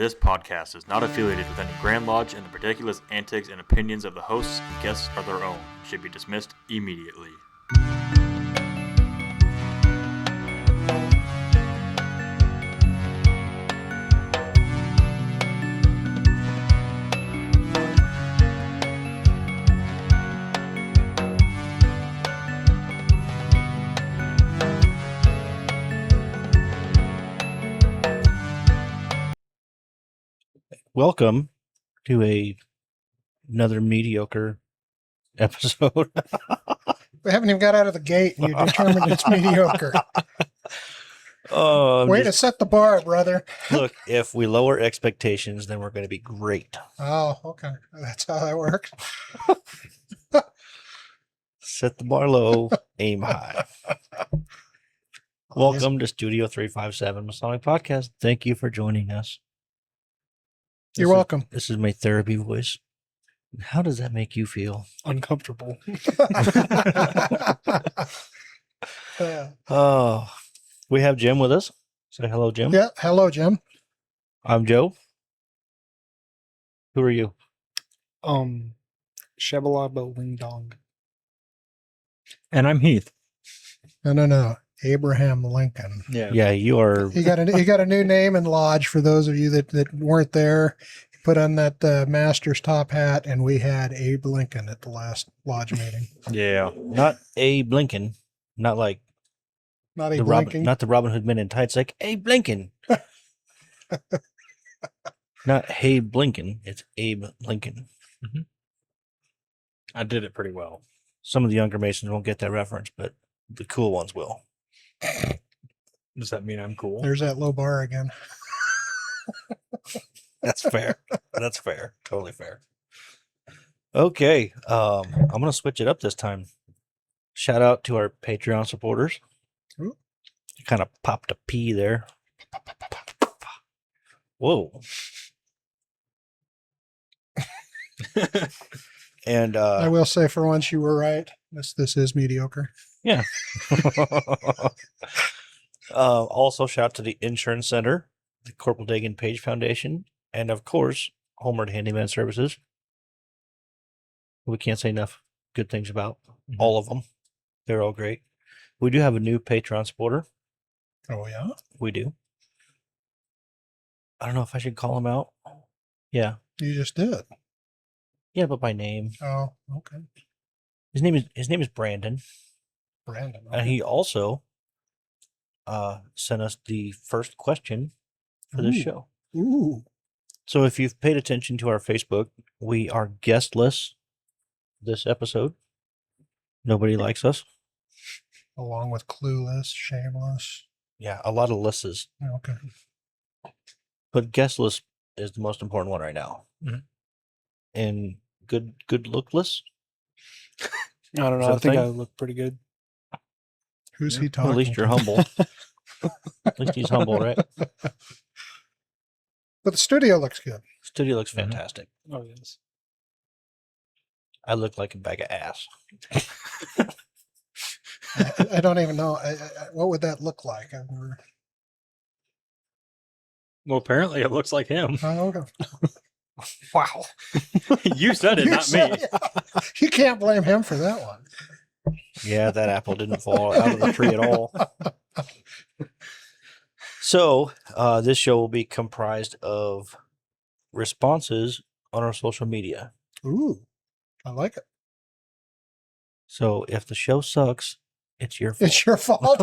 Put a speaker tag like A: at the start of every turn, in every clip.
A: This podcast is not affiliated with any Grand Lodge, and the ridiculous antics and opinions of the hosts and guests are their own. Should be dismissed immediately.
B: Welcome to another mediocre episode.
C: We haven't even got out of the gate and you determined it's mediocre. Way to set the bar, brother.
B: Look, if we lower expectations, then we're going to be great.
C: Oh, okay. That's how that works.
B: Set the bar low, aim high. Welcome to Studio 357 Masonic Podcast. Thank you for joining us.
C: You're welcome.
B: This is my therapy voice. How does that make you feel?
D: Uncomfortable.
B: Oh, we have Jim with us. Say hello, Jim.
C: Yeah. Hello, Jim.
B: I'm Joe. Who are you?
D: Shabalaba Wing Dong.
E: And I'm Heath.
C: No. Abraham Lincoln.
B: Yeah, you are.
C: He got a new name in Lodge for those of you that weren't there. He put on that master's top hat, and we had Abe Lincoln at the last Lodge meeting.
E: Yeah.
B: Not Abe Lincoln. Not like
C: Not Abe Lincoln.
B: not the Robin Hood Men in Tights, like Abe Lincoln. Not Abe Lincoln. It's Abe Lincoln.
E: Mm-hmm. I did it pretty well.
B: Some of the younger Masons won't get that reference, but the cool ones will.
E: Does that mean I'm cool?
C: There's that low bar again.
B: That's fair. That's fair. Totally fair. Okay. I'm going to switch it up this time. Shout out to our Patreon supporters.
C: Ooh.
B: You kind of popped a P there. Whoa. And
C: I will say for once you were right. This is mediocre.
B: yeah. Also, shout out to the Insurance Center, the Corporal Dagan Page Foundation, and of course, Homeward Handyman Services. We can't say enough good things about all of them. They're all great. We do have a new Patreon supporter.
C: Oh, yeah?
B: We do. I don't know if I should call him out. Yeah.
C: You just did.
B: Yeah, but by name.
C: Oh, okay.
B: His name is Brandon.
C: Brandon.
B: And he also sent us the first question for this show.
C: Ooh.
B: So if you've paid attention to our Facebook, we are guestless this episode. Nobody likes us.
C: Along with clueless, shameless.
B: Yeah, a lot of lisses.
C: Okay.
B: But guestless is the most important one right now.
E: Mm-hmm.
B: And good lookless.
D: I don't
B: Is
D: know.
B: that
D: I
B: a
D: think
B: thing?
D: I look pretty good.
C: Who's he
B: Well,
C: talking
B: at least you're
C: to?
B: humble. At least he's humble, right?
C: But the studio looks good.
B: Studio looks fantastic.
D: Oh, yes.
B: I look like a bag of ass.
C: I don't even know. What would that look like? I've never...
E: Well, apparently it looks like him.
C: Oh, okay.
B: Wow.
E: You said it, not me.
C: You can't blame him for that one.
B: Yeah, that apple didn't fall out of the tree at all. So, this show will be comprised of responses on our social media.
C: Ooh, I like it.
B: So, if the show sucks, it's your fault.
C: It's your fault.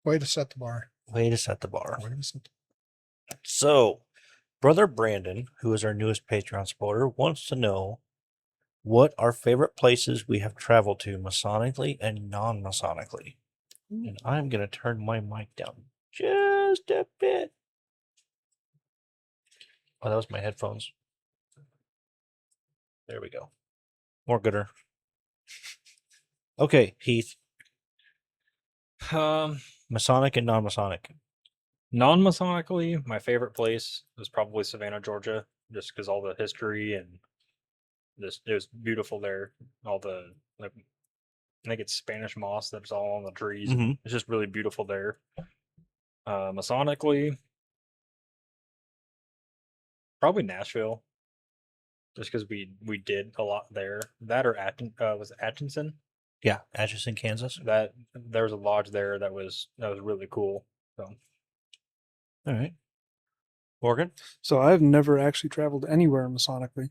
C: Way to set the bar.
B: Way to set the bar.
C: Way to set the...
B: So, Brother Brandon, who is our newest Patreon supporter, wants to know what our favorite places we have traveled to Masonically and non-Masonically. And I'm going to turn my mic down just a bit. Oh, that was my headphones. There we go. More gooder. Okay, Heath. Masonic and non-Masonic.
E: Non-Masonically, my favorite place was probably Savannah, Georgia, just because all the history and it was beautiful there. All the I think it's Spanish moss that's all on the trees.
B: Mhm.
E: It's just really beautiful there. Masonically, probably Nashville, just because we did a lot there. That or was it Atchison?
B: Yeah, Atchison, Kansas.
E: That there was a lodge there that was really cool. So
B: All right. Morgan?
D: So I've never actually traveled anywhere Masonically.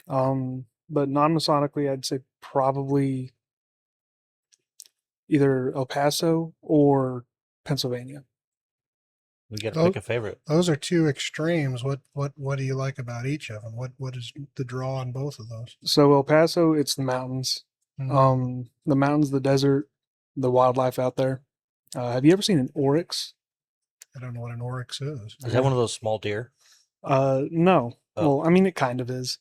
D: But non-Masonically, I'd say probably either El Paso or Pennsylvania.
B: We got to
C: Oh.
B: pick a favorite.
C: Those are two extremes. What do you like about each of them? What is the draw on both of those?
D: So El Paso, it's the mountains. The mountains, the desert, the wildlife out there. Have you ever seen an oryx?
C: I don't know what an oryx is.
B: Is that one of those small deer?
D: No.
B: Oh.
D: Well, I mean, it kind of is.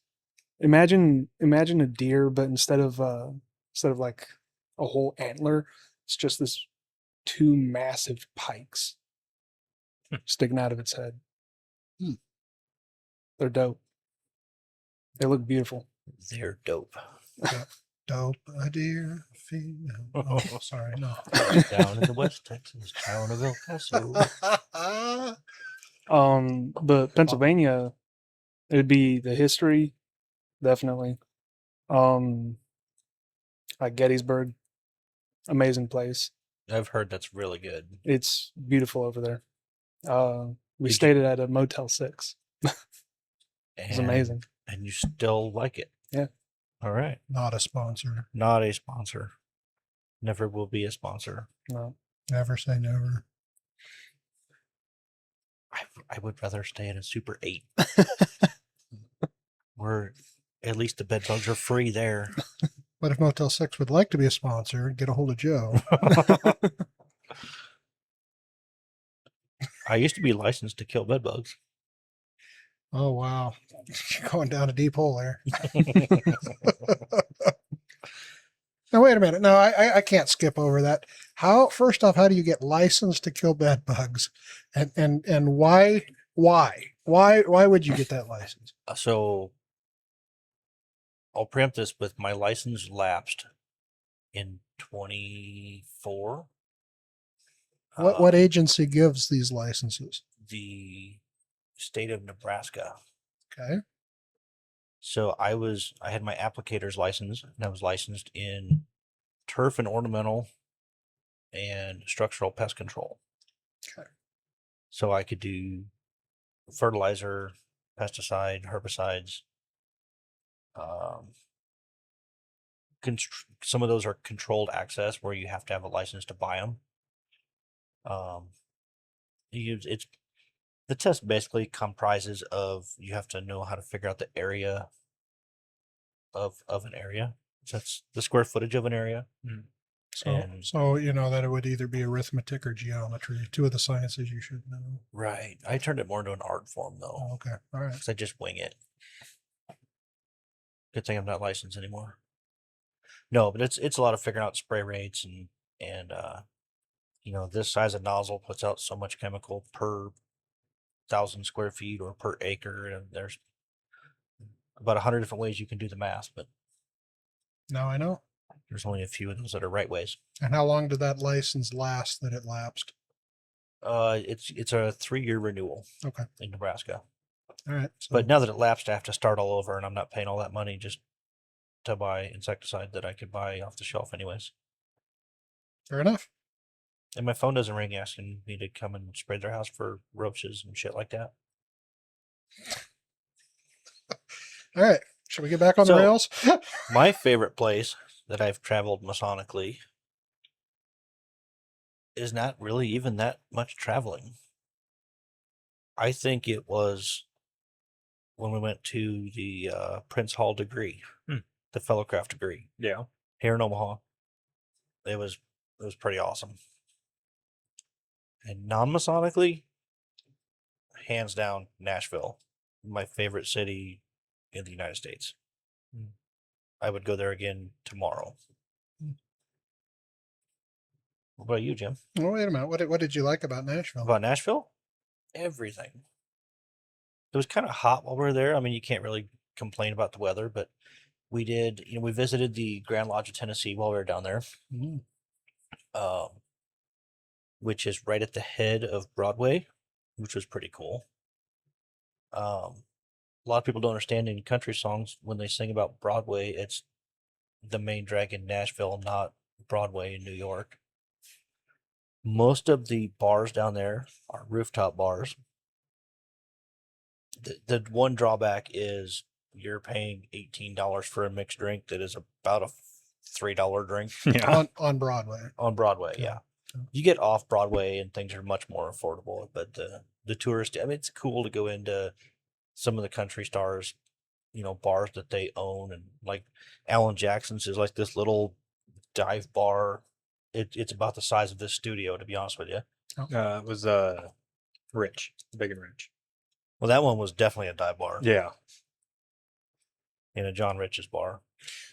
D: Imagine a deer, but instead of like a whole antler, it's just this two massive pikes sticking out of its head. They're dope. They look beautiful.
B: They're dope.
C: Dope, a deer female. Oh, sorry, no.
B: Down in the West Texas town of El Paso.
D: But Pennsylvania, it'd be the history, definitely. Like Gettysburg, amazing place.
B: I've heard that's really good.
D: It's beautiful over there. We
B: Did
D: stayed at a Motel 6. It's amazing.
B: And you still like it.
D: Yeah.
B: All right.
C: Not a sponsor.
B: Not a sponsor. Never will be a sponsor.
D: No.
C: Never say never.
B: I would rather stay at a Super 8. Where at least the bed bugs are free there.
C: But if Motel 6 would like to be a sponsor, get a hold of Joe.
B: I used to be licensed to kill bed bugs.
C: Oh, wow. You're going down a deep hole there. Now, wait a minute. No, I can't skip over that. First off, how do you get licensed to kill bed bugs? And why would you get that license?
B: So I'll preempt this with my license lapsed in 24.
C: What agency gives these licenses?
B: The state of Nebraska.
C: Okay.
B: So I had my applicator's license, and I was licensed in turf and ornamental and structural pest control.
C: Okay.
B: So I could do fertilizer, pesticide, herbicides. Some of those are controlled access where you have to have a license to buy them. The test basically comprises of you have to know how to figure out the area of an area. So that's the square footage of an area.
C: So you know that it would either be arithmetic or geometry, two of the sciences you should know.
B: Right. I turned it more into an art form though.
C: Oh, okay. All right.
B: Because I just wing it. Good thing I'm not licensed anymore. No, but it's a lot of figuring out spray rates and this size of nozzle puts out so much chemical per 1,000 square feet or per acre, and there's about 100 different ways you can do the math, but
C: Now I know.
B: there's only a few of those that are right ways.
C: And how long did that license last that it lapsed?
B: It's a 3-year renewal.
C: Okay.
B: In Nebraska.
C: All right. So,
B: But now that it lapsed, I have to start all over, and I'm not paying all that money just to buy insecticide that I could buy off the shelf anyways.
C: fair enough.
B: And my phone doesn't ring asking me to come and spray their house for roaches and shit like that.
C: All right. Should we get back on the
B: So-
C: rails?
B: My favorite place that I've traveled Masonically is not really even that much traveling. I think it was when we went to the Prince Hall degree, the Fellowcraft degree
E: yeah,
B: here in Omaha. It was pretty awesome. And non-Masonically, hands down, Nashville, my favorite city in the United States. I would go there again tomorrow. What about you, Jim?
C: Oh, wait a minute. What did you like about Nashville?
B: About Nashville? Everything. It was kind of hot while we were there. I mean, you can't really complain about the weather, but We did, we visited the Grand Lodge of Tennessee while we were down there,
C: Mm.
B: um, which is right at the head of Broadway, which was pretty cool. A lot of people don't understand in country songs when they sing about Broadway, it's the main drag in Nashville, not Broadway in New York. Most of the bars down there are rooftop bars. The one drawback is you're paying $18 for a mixed drink that is about a $3 drink
E: Yeah.
C: On Broadway.
B: on Broadway.
C: Yeah.
B: Yeah, you get off Broadway and things are much more affordable. But the tourist, I mean, it's cool to go into some of the country stars, bars that they own, and like Alan Jackson's is like this little dive bar. It's about the size of this studio, to be honest with you.
E: It was Rich, Big and Rich.
B: Well, that one was definitely a dive bar.
E: Yeah.
B: In a John Rich's bar.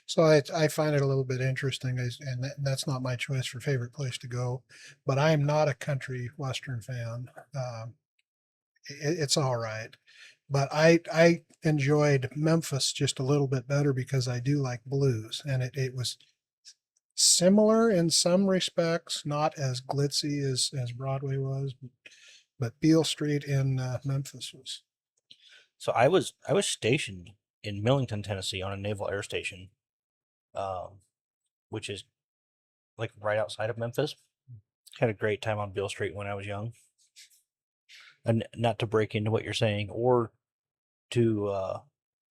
C: So I find it a little bit interesting, and that's not my choice for favorite place to go, but I am not a country western fan. It's all right, but I enjoyed Memphis just a little bit better because I do like blues, and it was similar in some respects, not as glitzy as Broadway was, but Beale Street in Memphis was.
B: So I was stationed in Millington, Tennessee, on a naval air station, which is like right outside of Memphis. Had a great time on Beale Street when I was young. And not to break into what you're saying or to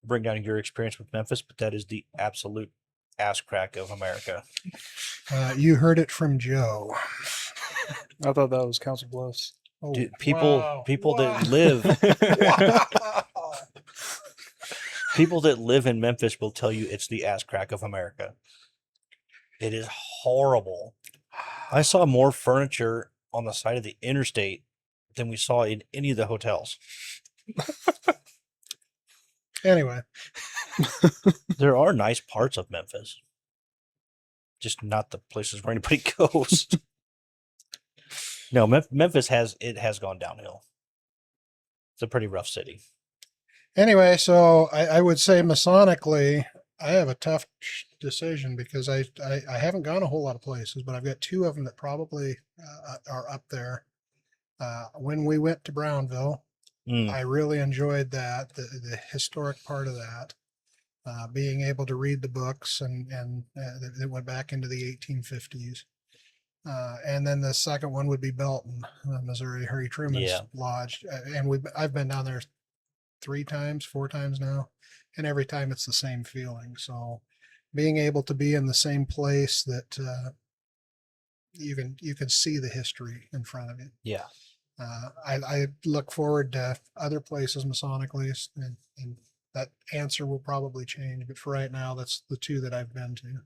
B: bring down your experience with Memphis, but that is the absolute ass crack of America.
C: You heard it from Joe.
D: I thought that was Council Bluffs.
C: Oh,
B: Dude, people
C: wow.
B: that live
C: Wow.
B: people that live in Memphis will tell you it's the ass crack of America. It is horrible. I saw more furniture on the side of the interstate than we saw in any of the hotels.
C: Anyway,
B: There are nice parts of Memphis, just not the places where anybody goes. No, Memphis has gone downhill. It's a pretty rough city.
C: anyway, so I would say Masonically, I have a tough decision because I haven't gone a whole lot of places, but I've got two of them that probably are up there. When we went to Brownville, I really enjoyed that, the historic part of that, being able to read the books and it went back into the 1850s. And then the second one would be Belton, Missouri, Harry Truman's
B: Yeah.
C: Lodge. And I've been down there 4 times now, and every time it's the same feeling. So being able to be in the same place that you can see the history in front of you.
B: Yeah.
C: I look forward to other places Masonically, and that answer will probably change. But for right now, that's the two that I've been to.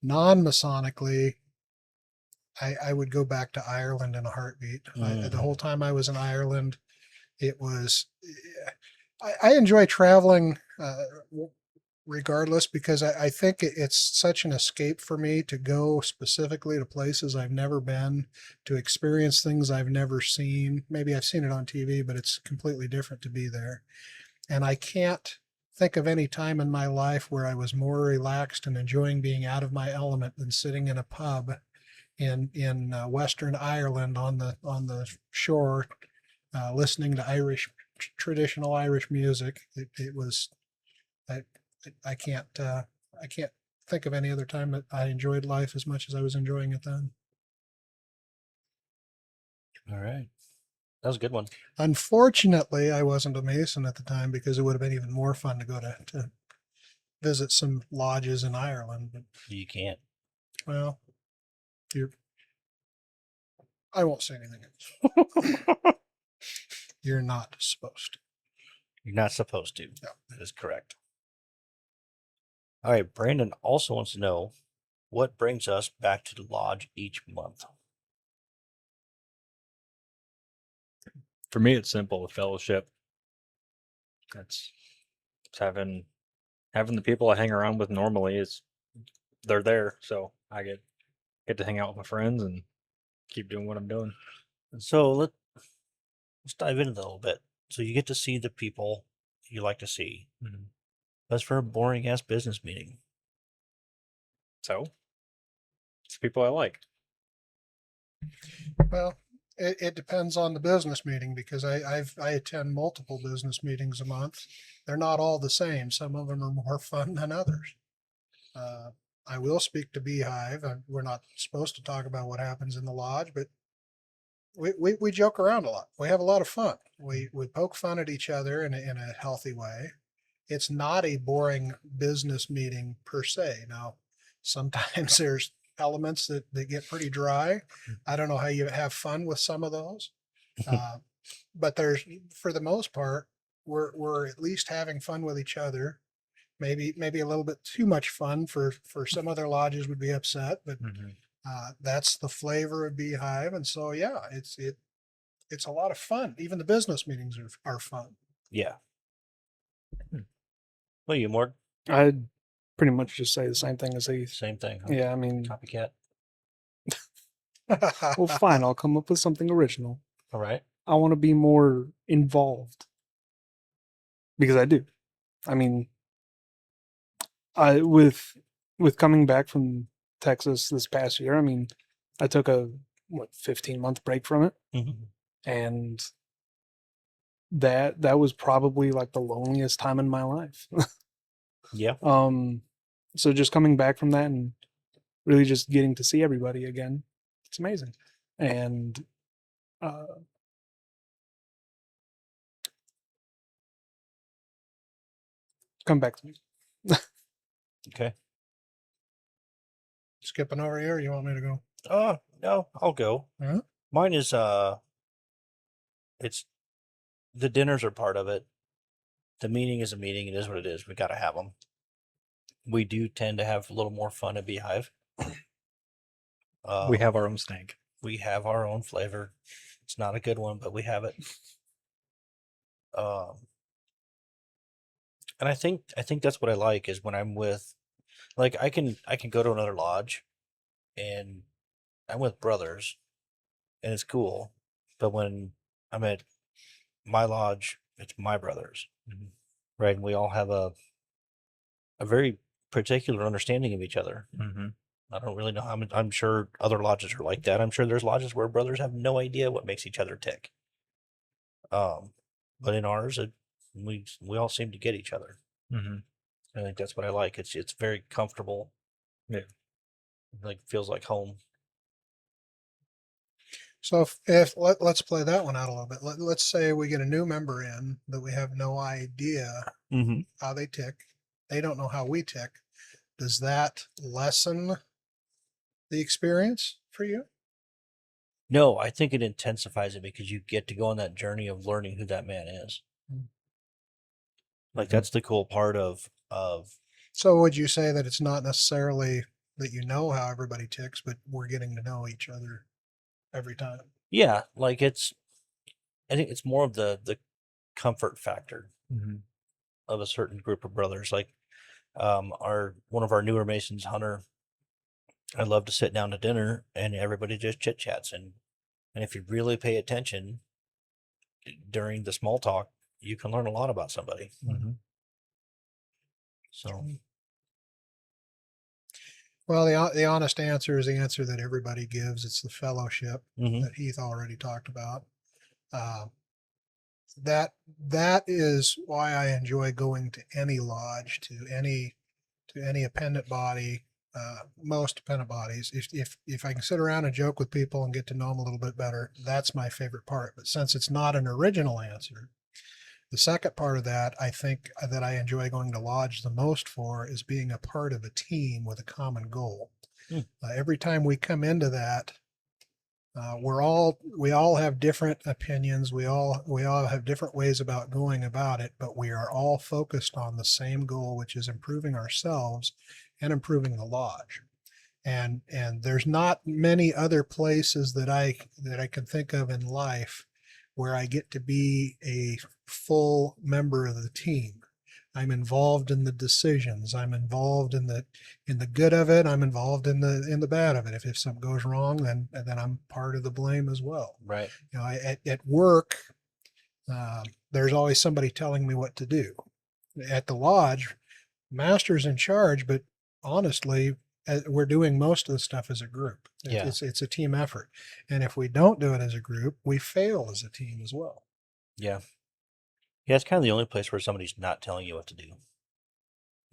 C: Non-Masonically, I would go back to Ireland in a heartbeat. The whole time I was in Ireland, it was, I enjoy traveling regardless, because I think it's such an escape for me to go specifically to places I've never been, to experience things I've never seen. Maybe I've seen it on TV, but it's completely different to be there. And I can't think of any time in my life where I was more relaxed and enjoying being out of my element than sitting in a pub in Western Ireland on the shore, listening to traditional Irish music. It was, I can't think of any other time that I enjoyed life as much as I was enjoying it then.
B: All right. That was a good one.
C: Unfortunately, I wasn't a Mason at the time, because it would have been even more fun to go to visit some lodges in Ireland. But,
B: You can't.
C: well, I won't say anything else. You're not supposed to.
B: You're not supposed to.
C: No.
B: That is correct. All right. Brandon also wants to know what brings us back to the lodge each month.
E: For me, it's simple: fellowship. It's having the people I hang around with normally. They're there, so I get to hang out with my friends and keep doing what I'm doing.
B: So let's dive into that a little bit. So you get to see the people you like to see. That's for a boring ass business meeting.
E: So it's people I like.
C: Well, it depends on the business meeting because I attend multiple business meetings a month. They're not all the same. Some of them are more fun than others. I will speak to Beehive. We're not supposed to talk about what happens in the lodge, but we joke around a lot. We have a lot of fun. We poke fun at each other in a healthy way. It's not a boring business meeting per se. Now, sometimes there's elements that get pretty dry. I don't know how you have fun with some of those. But there's, for the most part, we're at least having fun with each other. Maybe a little bit too much fun for some other lodges would be upset, but that's the flavor of Beehive. And so, yeah, it's a lot of fun. Even the business meetings are fun.
B: Yeah. What you, Mort?
D: I'd pretty much just say the same thing as Heath.
B: Same thing. Huh?
D: Yeah, I mean,
B: Copycat.
D: well, fine. I'll come up with something original.
B: All right.
D: I want to be more involved because I do. I mean, with coming back from Texas this past year, I mean, I took a 15-month break from it, and that was probably like the loneliest time in my life.
B: Yeah.
D: So just coming back from that and really just getting to see everybody again, it's amazing. And come back to me.
B: Okay.
C: Skipping over here, you want me to go?
B: No, I'll go.
C: Huh?
B: Mine is it's the dinners are part of it. The meeting is a meeting. It is what it is. We got to have them. We do tend to have a little more fun at Beehive.
E: We have our own snake.
B: We have our own flavor. It's not a good one, but we have it. And I think that's what I like is when I'm with, like, I can go to another lodge, and I'm with brothers, and it's cool. But when I'm at my lodge, it's my brothers, right? And we all have a very particular understanding of each other. I don't really know how. I'm sure other lodges are like that. I'm sure there's lodges where brothers have no idea what makes each other tick. But in ours, we all seem to get each other. I think that's what I like. It's very comfortable.
E: Yeah,
B: like feels like home.
C: So if let's play that one out a little bit. Let's say we get a new member in that we have no idea how they tick. They don't know how we tick. Does that lessen the experience for you?
B: No, I think it intensifies it because you get to go on that journey of learning who that man is. Like that's the cool part of.
C: So would you say that it's not necessarily that you know how everybody ticks, but we're getting to know each other every time?
B: Yeah, like I think it's more of the comfort factor of a certain group of brothers. Like one of our newer Masons, Hunter, I love to sit down to dinner and everybody just chit chats, and if you really pay attention during the small talk, you can learn a lot about somebody. So, well,
C: the honest answer is the answer that everybody gives. It's the fellowship that Heath already talked about. That is why I enjoy going to any lodge, to any appendant body, most appendant bodies. If I can sit around and joke with people and get to know them a little bit better, that's my favorite part. But since it's not an original answer, the second part of that, I think that I enjoy going to lodge the most for is being a part of a team with a common goal. Every time we come into that, we all have different opinions. We all have different ways about going about it, but we are all focused on the same goal, which is improving ourselves and improving the lodge. And there's not many other places that I can think of in life where I get to be a full member of the team. I'm involved in the decisions. I'm involved in the good of it. I'm involved in the bad of it. If something goes wrong, then I'm part of the blame as well.
B: Right.
C: You know, at work, there's always somebody telling me what to do. At the lodge, Master's in charge, but honestly, we're doing most of the stuff as a group.
B: Yeah.
C: It's a team effort. And if we don't do it as a group, we fail as a team as well.
B: Yeah. Yeah, it's kind of the only place where somebody's not telling you what to do.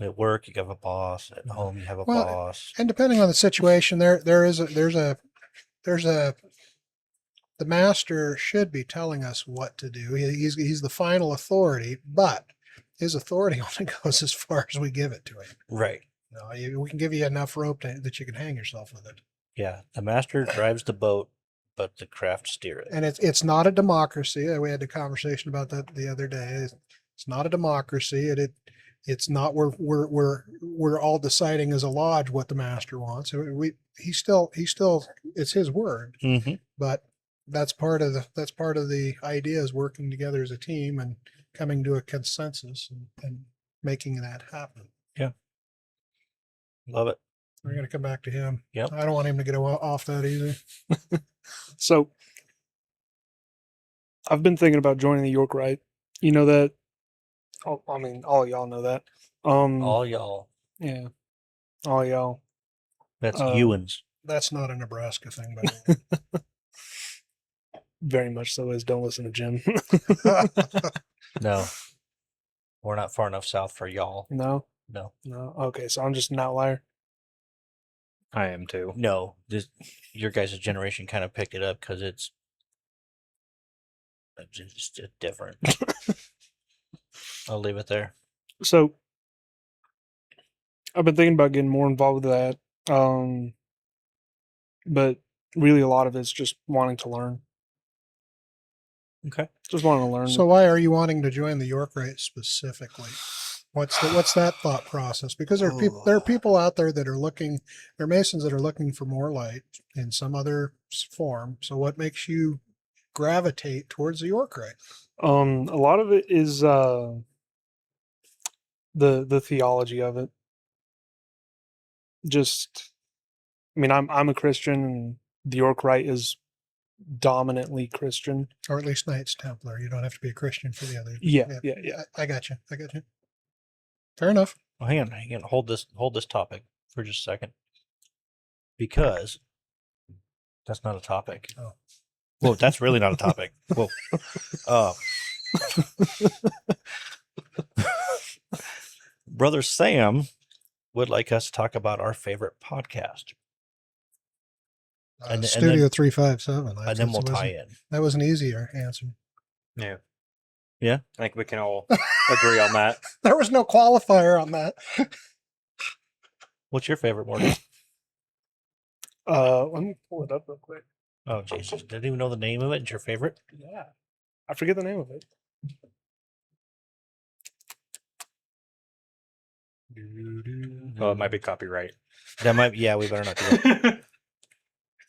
B: At work, you have a boss. At home, you have a
C: Well,
B: boss.
C: And depending on the situation, the master should be telling us what to do. He's the final authority, but his authority only goes as far as we give it to him.
B: Right.
C: We can give you enough rope that you can hang yourself with it.
B: Yeah. The master drives the boat, but the craft steer it.
C: And it's not a democracy. We had a conversation about that the other day. It's not a democracy. It's not we're all deciding as a lodge what the master wants. He's still it's his word,
B: Mm-hmm.
C: but that's part of the idea is working together as a team and coming to a consensus and making that happen.
B: Yeah. Love it.
C: We're going to come back to him.
B: Yep.
C: I don't want him to get off that easy.
D: So I've been thinking about joining the York Rite. You know that? I mean, all of y'all know that.
B: All y'all.
D: Yeah, all y'all.
B: That's Ewan's.
C: That's not a Nebraska thing, by the way.
D: Very much so. As don't listen to Jim.
B: No. We're not far enough south for y'all.
D: No.
B: No.
D: Okay, so I'm just an outlier.
E: I am too.
B: No. Your guys' generation kind of picked it up because it's just different. I'll leave it there.
D: So I've been thinking about getting more involved with that. But really a lot of it's just wanting to learn.
B: Okay.
D: Just wanting to learn.
C: So why are you wanting to join the York Rite specifically? What's that thought process? Because there are people out there that are looking, there are Masons that are looking for more light in some other form. So what makes you gravitate towards the York Rite?
D: A lot of it is the theology of it. Just, I mean, I'm a Christian, and the York Rite is dominantly Christian,
C: Or at least Knights Templar. You don't have to be a Christian for the other.
D: Yeah.
C: I got you. Fair enough.
B: Well, hang on. Hold this topic for just a second. Because that's not a topic.
C: Oh.
B: Well, that's really not a topic. Whoa. Brother Sam would like us to talk about our favorite podcast. And
C: Studio 357.
B: And then we'll tie in.
C: That was an easier answer.
E: Yeah.
B: Yeah?
E: I think we can all agree on that.
C: There was no qualifier on that.
B: What's your favorite, Morgan?
D: Let me pull it up real quick.
B: Oh, Jesus. Didn't even know the name of it. It's your favorite?
D: Yeah. I forget the name of it.
E: Well, it might be copyright.
B: That might be, yeah, we better not do that.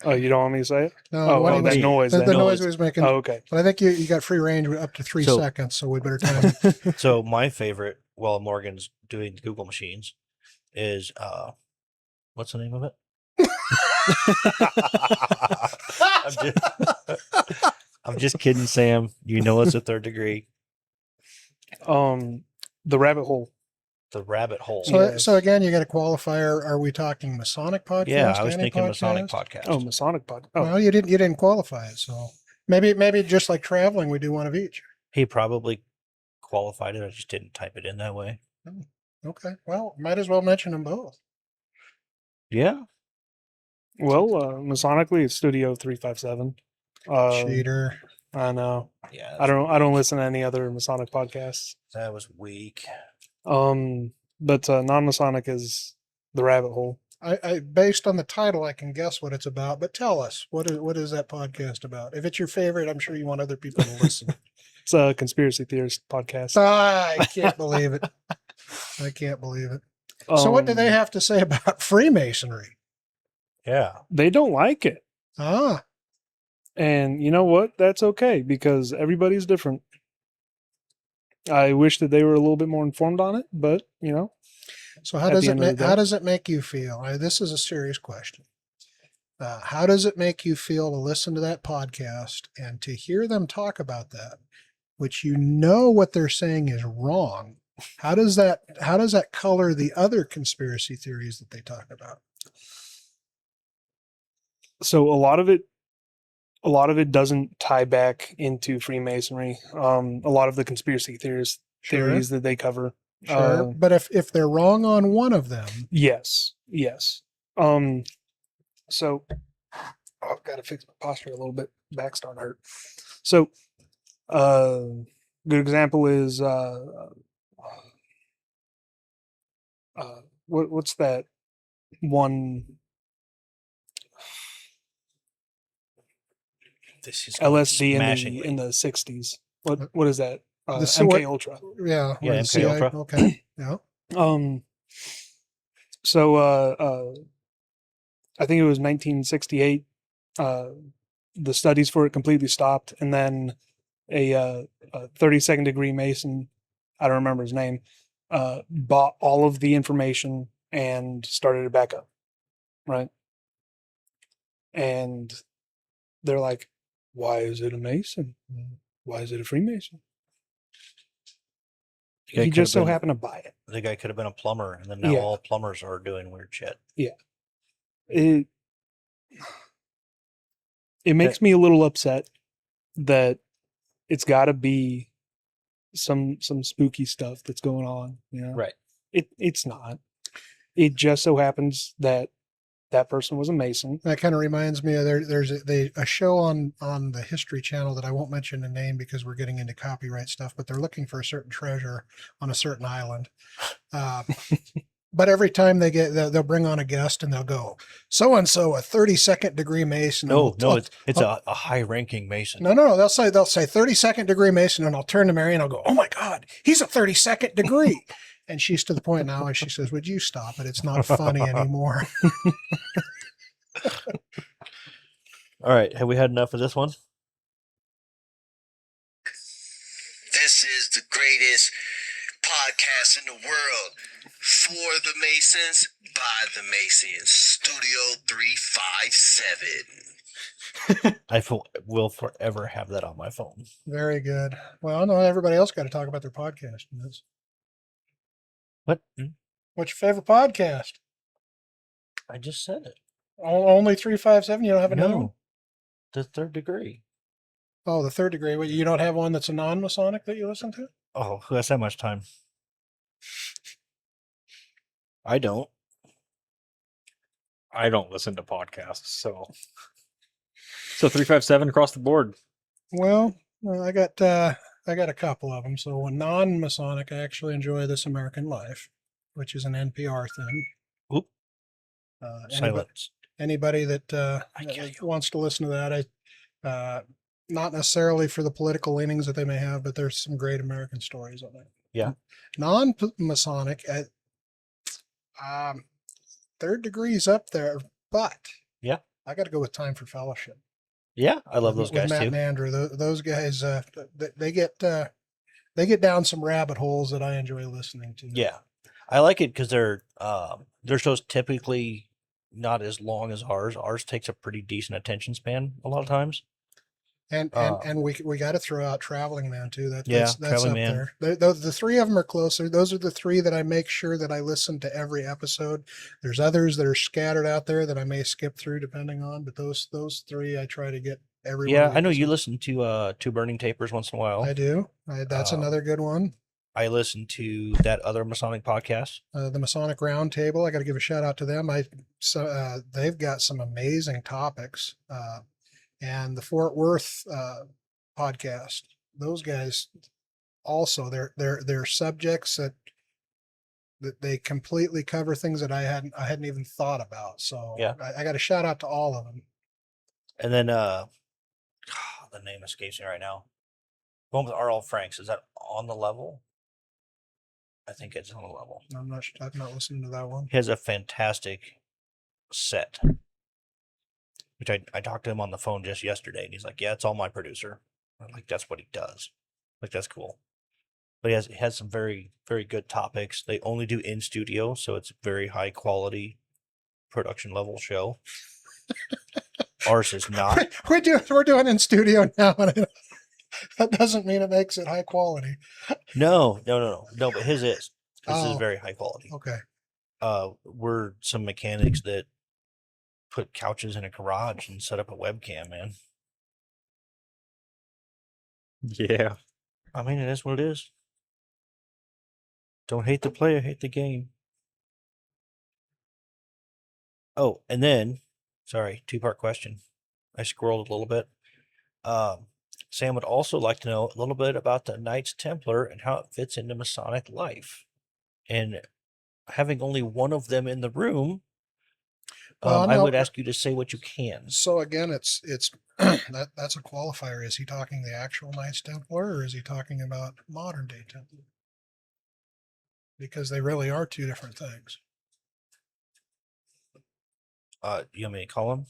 D: Oh, you don't want me to say it?
C: No,
D: Oh, that noise.
C: The
D: that
C: noise we was making.
D: Oh, okay.
C: But I think you got free range up to 3 seconds, so we better time it.
B: So my favorite, while Morgan's doing the Google machines, is what's the name of it? I'm just kidding, Sam. You know it's a third degree.
D: The Rabbit Hole.
B: The Rabbit Hole.
C: So again, you got a qualifier. Are we talking Masonic podcast?
B: Yeah, I was
C: Any
B: thinking
C: podcast?
B: Masonic podcast.
D: Oh, Masonic pod. Oh,
C: Well, you didn't qualify it, so maybe just like traveling, we do one of each.
B: He probably qualified it. I just didn't type it in that way.
C: Okay. Well, might as well mention them both.
B: Yeah.
D: well, Masonically, it's Studio 357.
C: Cheater.
D: I know.
B: Yeah.
D: I don't listen to any other Masonic podcasts.
B: That was weak.
D: But non-Masonic is the Rabbit Hole.
C: I based on the title, I can guess what it's about. But tell us, what is that podcast about? If it's your favorite, I'm sure you want other people to listen.
D: It's a conspiracy theorist podcast.
C: I can't believe it. I can't believe it. So what do they have to say about Freemasonry?
B: Yeah.
D: They don't like it.
C: Ah,
D: And you know what? That's okay, because everybody's different. I wish that they were a little bit more informed on it, but you know.
C: so how
D: At
C: does
D: the
C: it
D: end of the day.
C: how does it make you feel? This is a serious question. How does it make you feel to listen to that podcast and to hear them talk about that, which you know what they're saying is wrong, How does that color the other conspiracy theories that they talk about?
D: So a lot of it doesn't tie back into Freemasonry. A lot of the conspiracy theories that they cover.
C: Sure. But if they're wrong on one of them,
D: Yes. So I've got to fix my posture a little bit. Back starting to hurt. So, good example is what's that one
B: This is
D: LSD
B: smashingly.
D: in the 60s? What is that?
C: The
D: MK Ultra.
C: yeah,
B: Yeah,
C: the
B: MK
C: CIA
B: Ultra.
C: Okay, yeah.
D: So I think it was 1968. The studies for it completely stopped, and then a 32nd degree Mason, I don't remember his name, bought all of the information and started it back up, right? And they're like, "Why is it a Mason? Why is it a Freemason?" He just so happened to buy it.
B: The guy could have been a plumber, and then now all plumbers are doing weird shit.
D: Yeah. It makes me a little upset that it's got to be some spooky stuff that's going on, you know?
B: Right.
D: It's not. It just so happens that person was a Mason.
C: That kind of reminds me of there's a show on the History Channel that I won't mention the name because we're getting into copyright stuff, but they're looking for a certain treasure on a certain island. But every time they'll bring on a guest and they'll go, so-and-so, a 32nd degree Mason.
B: No, it's a high-ranking Mason.
C: No. They'll say 32nd degree Mason, and I'll turn to Mary and I'll go, oh my God, he's a 32nd degree. And she's to the point now, and she says, would you stop it? It's not funny anymore.
B: All right. Have we had enough of this one?
F: This is the greatest podcast in the world. For the Masons, by the Masons. Studio 357.
B: I will forever have that on my phone.
C: Very good. Well, I know everybody else got to talk about their podcast.
B: What?
C: What's your favorite podcast?
B: I just said it.
C: Only 357? You don't have another one?
B: The third degree.
C: Oh, the third degree. You don't have one that's a non-Masonic that you listen to?
B: Oh, who has that much time? I don't.
E: I don't listen to podcasts, so 357 across the board.
C: Well, I got a couple of them. So a non-Masonic, I actually enjoy This American Life, which is an NPR thing.
B: Oop. Silence.
C: Anybody that wants to listen to that, not necessarily for the political leanings that they may have, but there's some great American stories on it.
B: Yeah.
C: Non-Masonic, third degree's up there, but
B: yeah,
C: I got to go with Time for Fellowship.
B: Yeah, I love those guys
C: Matt
B: too.
C: And Andrew, those guys, they get down some rabbit holes that I enjoy listening to.
B: Yeah, I like it because their shows typically not as long as ours. Ours takes a pretty decent attention span a lot of times.
C: And we got to throw out Traveling Man too. That's
B: Traveling
C: up
B: Man.
C: there. The three of them are closer. Those are the three that I make sure that I listen to every episode. There's others that are scattered out there that I may skip through depending on, but those three I try to get every.
B: Yeah, I know you listen to Two Burning Tapers once in a while.
C: I do. That's another good one.
B: I listen to that other Masonic podcast,
C: the Masonic Roundtable. I got to give a shout out to them. They've got some amazing topics. And the Fort Worth podcast, those guys also they're subjects that they completely cover things that I hadn't even thought about. So
B: yeah,
C: I got a shout out to all of them.
B: And then the name escapes me right now. One with R.L. Franks, is that On the Level? I think it's On the Level.
C: I'm not listening to that one.
B: He has a fantastic set. Which I talked to him on the phone just yesterday, and he's like, yeah, it's all my producer. I'm like, that's what he does. Like, that's cool. But he has some very, very good topics. They only do in studio, so it's very high quality production level show. Ours is not.
C: We're doing in studio now. That doesn't mean it makes it high quality.
B: No. But his is. His is
C: Oh.
B: very high quality.
C: Okay.
B: We're some mechanics that put couches in a garage and set up a webcam, man.
E: Yeah.
B: I mean, it is what it is. Don't hate the player, hate the game. Oh, and then, sorry, two-part question. I scrolled a little bit. Sam would also like to know a little bit about the Knights Templar and how it fits into Masonic life. And having only one of them in the room,
C: Well,
B: I
C: no.
B: would ask you to say what you can.
C: So again, it's that's a qualifier. Is he talking the actual Knights Templar, or is he talking about modern day Templar? Because they really are two different things.
B: You want me to call him?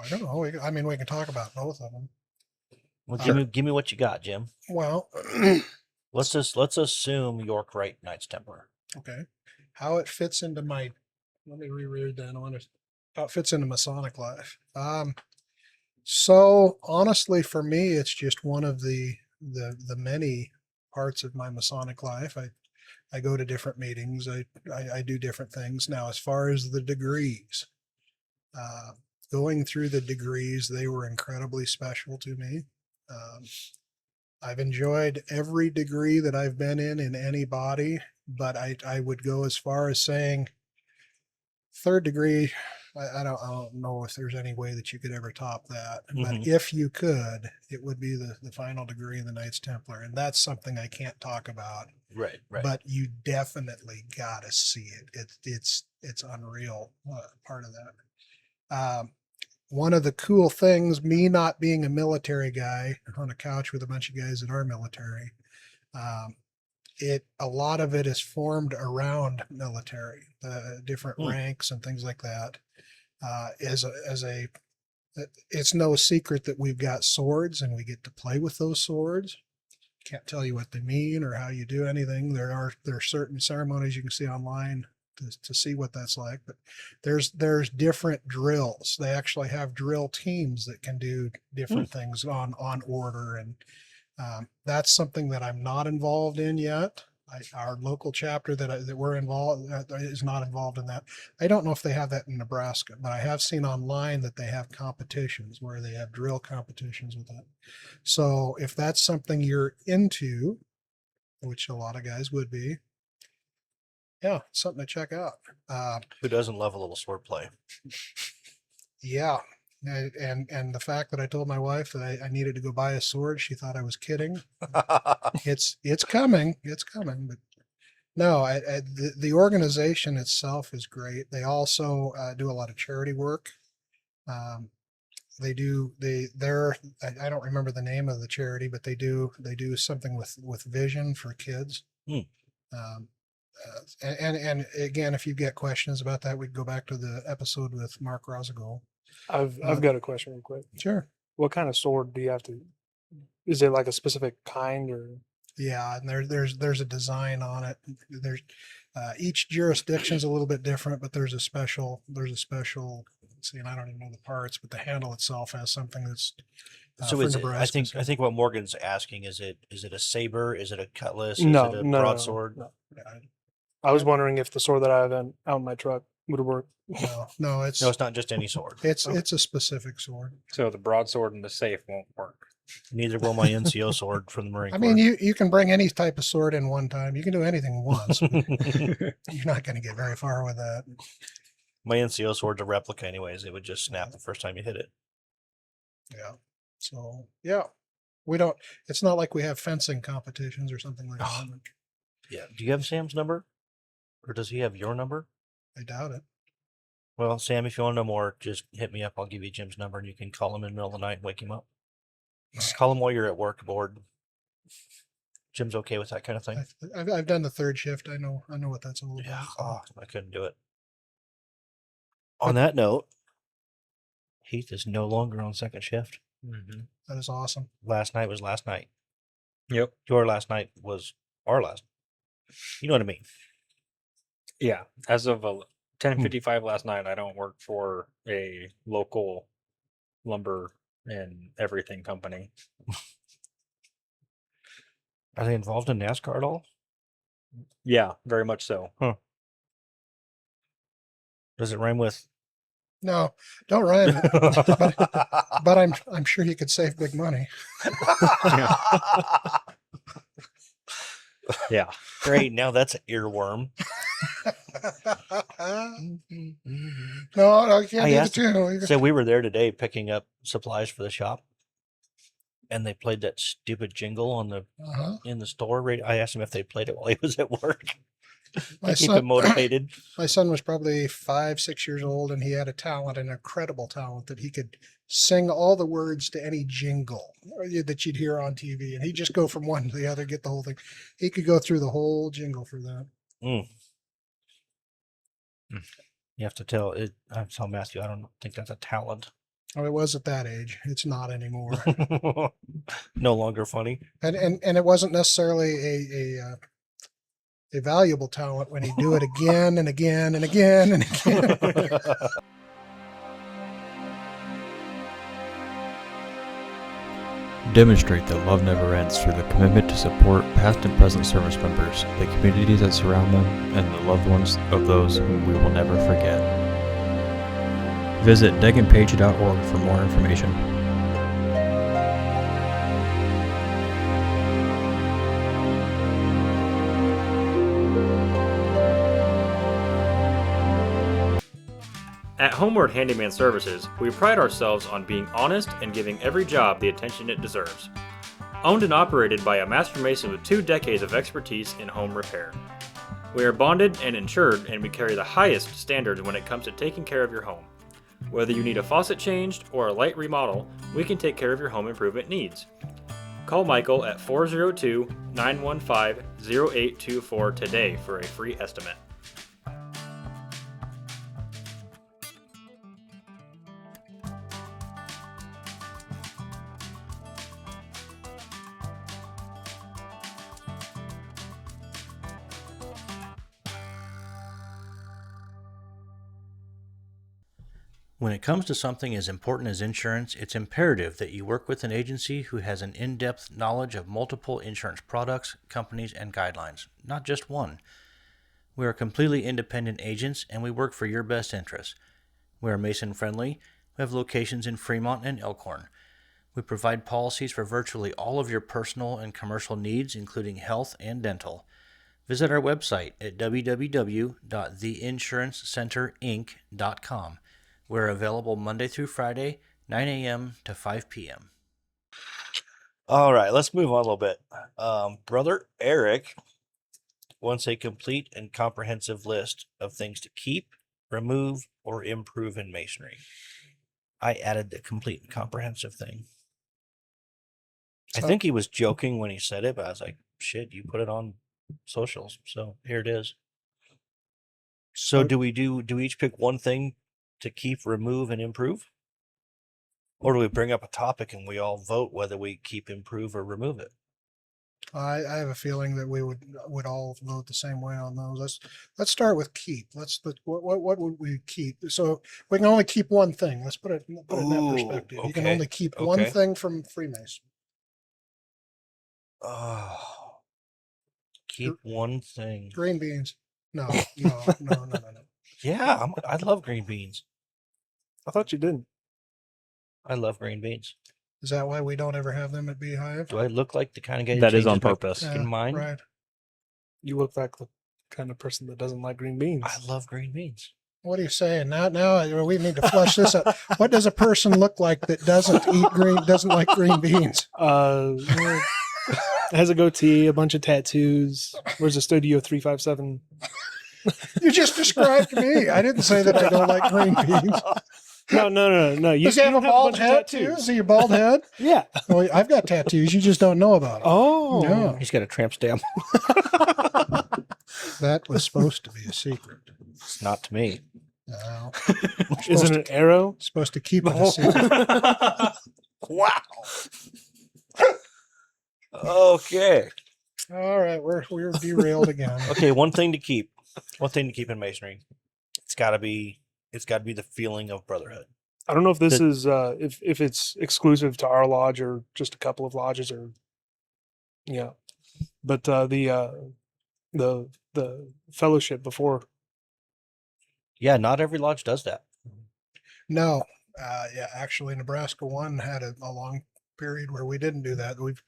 C: I don't know. I mean, we can talk about both of them.
B: Well,
C: Sure.
B: give me what you got, Jim.
C: Well,
B: Let's assume York Rite Knights Templar.
C: okay. How it fits into my, let me reread that. I want to, how it fits into Masonic life. So honestly, for me, it's just one of the many parts of my Masonic life. I go to different meetings. I do different things. Now, as far as the degrees, going through the degrees, they were incredibly special to me. I've enjoyed every degree that I've been in any body, but I would go as far as saying third degree. I don't know if there's any way that you could ever top that, but if you could, it would be the final degree in the Knights Templar, and that's something I can't talk about.
B: Right.
C: But you definitely got to see it. It's unreal, part of that. One of the cool things, me not being a military guy on a couch with a bunch of guys that are military, a lot of it is formed around military, different ranks and things like that. It's no secret that we've got swords and we get to play with those swords. Can't tell you what they mean or how you do anything. There are certain ceremonies you can see online to see what that's like, but there's different drills. They actually have drill teams that can do different things on order, and that's something that I'm not involved in yet. Our local chapter that we're involved is not involved in that. I don't know if they have that in Nebraska, but I have seen online that they have competitions where they have drill competitions with that. So if that's something you're into, which a lot of guys would be, yeah, something to check out.
B: Who doesn't love a little swordplay?
C: Yeah. And the fact that I told my wife that I needed to go buy a sword, she thought I was kidding. It's coming. It's coming. But no, the organization itself is great. They also do a lot of charity work. I don't remember the name of the charity, but they do something with vision for kids. And again, if you've got questions about that, we can go back to the episode with Mark Rosagol.
D: I've got a question real quick.
C: Sure.
D: What kind of sword do you have to? Is it like a specific kind or?
C: Yeah, and there's a design on it. There's each jurisdiction's a little bit different, but there's a special. Let's see, and I don't even know the parts, but the handle itself has something that's.
B: So is it, I think what Morgan's asking is it a saber? Is it a cutlass? Is
D: No,
B: it a
D: no,
B: broadsword?
D: No. I was wondering if the sword that I have out in my truck would work.
C: No, it's
B: not just any sword.
C: It's a specific sword.
E: So the broadsword in the safe won't work.
B: Neither will my NCO sword from the Marine Corps.
C: I mean, you can bring any type of sword in one time. You can do anything once. You're not going to get very far with that.
B: My NCO sword's a replica anyways. It would just snap the first time you hit it.
C: Yeah. So, yeah. It's not like we have fencing competitions or something like that.
B: Yeah. Do you have Sam's number? Or does he have your number?
C: I doubt it.
B: Well, Sam, if you want to know more, just hit me up. I'll give you Jim's number and you can call him in the middle of the night and wake him up. Call him while you're at work, bored. Jim's okay with that kind of thing.
C: I've done the third shift. I know what that's all about.
B: Yeah. Oh, I couldn't do it. On that note, Heath is no longer on second shift.
C: That is awesome.
B: Last night was last night.
E: Yep.
B: Your last night was our last. You know what I mean?
E: Yeah. As of 10:55 last night, I don't work for a local lumber and everything company.
B: Are they involved in NASCAR at all?
E: Yeah, very much so.
B: Does it rhyme with?
C: No, don't rhyme it. But I'm sure you could save big money.
E: Yeah.
B: Great. Now that's an earworm.
C: No, you can't
B: I
C: do the
B: asked-
C: two.
B: So we were there today picking up supplies for the shop, and they played that stupid jingle on the
C: Uh-huh.
B: in the store. I asked him if they played it while he was at work
C: My
B: to keep
C: son-
B: him motivated.
C: My son was probably 5, 6 years old, and he had a talent, an incredible talent, that he could sing all the words to any jingle that you'd hear on TV. And he'd just go from one to the other, get the whole thing. He could go through the whole jingle for that.
B: You have to tell it. I tell Matthew, I don't think that's a talent.
C: Oh, it was at that age. It's not anymore.
B: No longer funny.
C: and it wasn't necessarily a valuable talent when he'd do it again and again and again and again.
A: Demonstrate that love never ends through the commitment to support past and present service members, the communities that surround them, and the loved ones of those whom we will never forget. Visit deganpage.org for more information. At Homeward Handyman Services, we pride ourselves on being honest and giving every job the attention it deserves. Owned and operated by a master mason with 2 decades of expertise in home repair. We are bonded and insured, and we carry the highest standards when it comes to taking care of your home. Whether you need a faucet changed or a light remodel, we can take care of your home improvement needs. Call Michael at 402-915-0824 today for a free estimate.
B: When it comes to something as important as insurance, it's imperative that you work with an agency who has an in-depth knowledge of multiple insurance products, companies, and guidelines, not just one. We are completely independent agents, and we work for your best interests. We are Mason-friendly. We have locations in Fremont and Elkhorn. We provide policies for virtually all of your personal and commercial needs, including health and dental. Visit our website at www.theinsurancecenterinc.com. We're available Monday through Friday, 9 a.m. to 5 p.m. All right, let's move on a little bit. Brother Eric wants a complete and comprehensive list of things to keep, remove, or improve in masonry. I added the complete and comprehensive thing. I think he was joking when he said it, but I was like, shit, you put it on socials. So here it is. So do we each pick one thing to keep, remove, and improve? Or do we bring up a topic and we all vote whether we keep, improve, or remove it?
C: I have a feeling that we would all vote the same way on those. Let's start with keep. What would we keep? So we can only keep one thing. Let's put it in that perspective. You can
B: okay,
C: only keep one
B: okay.
C: thing from Freemason.
B: Keep one thing.
C: Green beans. No.
B: Yeah, I love green beans.
D: I thought you didn't.
B: I love green beans.
C: Is that why we don't ever have them at Beehive?
B: Do I look like the kind of guy
E: That is on
B: changes my
E: purpose.
B: fucking mind?
C: Right.
D: You look like the kind of person that doesn't like green beans.
B: I love green beans.
C: What are you saying? Now we need to flush this out. What does a person look like that doesn't like green beans?
D: Has a goatee, a bunch of tattoos. Where's a Studio 357?
C: You just described me. I didn't say that I don't like green beans.
D: No.
C: Does he have a bald head too? Is he a bald head?
D: Yeah.
C: Well, I've got tattoos. You just don't know about them.
D: Oh.
C: No.
B: He's got a tramp stamp.
C: That was supposed to be a secret.
B: It's not to me.
C: No.
D: Is it an arrow?
C: Supposed to keep it a secret.
B: Wow. Okay.
C: All right, we're derailed again.
B: Okay, one thing to keep. One thing to keep in masonry. It's gotta be the feeling of brotherhood.
D: I don't know if this is if it's exclusive to our lodge or just a couple of lodges or But the fellowship before.
B: Yeah, not every lodge does that.
C: No, yeah, actually, Nebraska one had a long period where we didn't do that. We've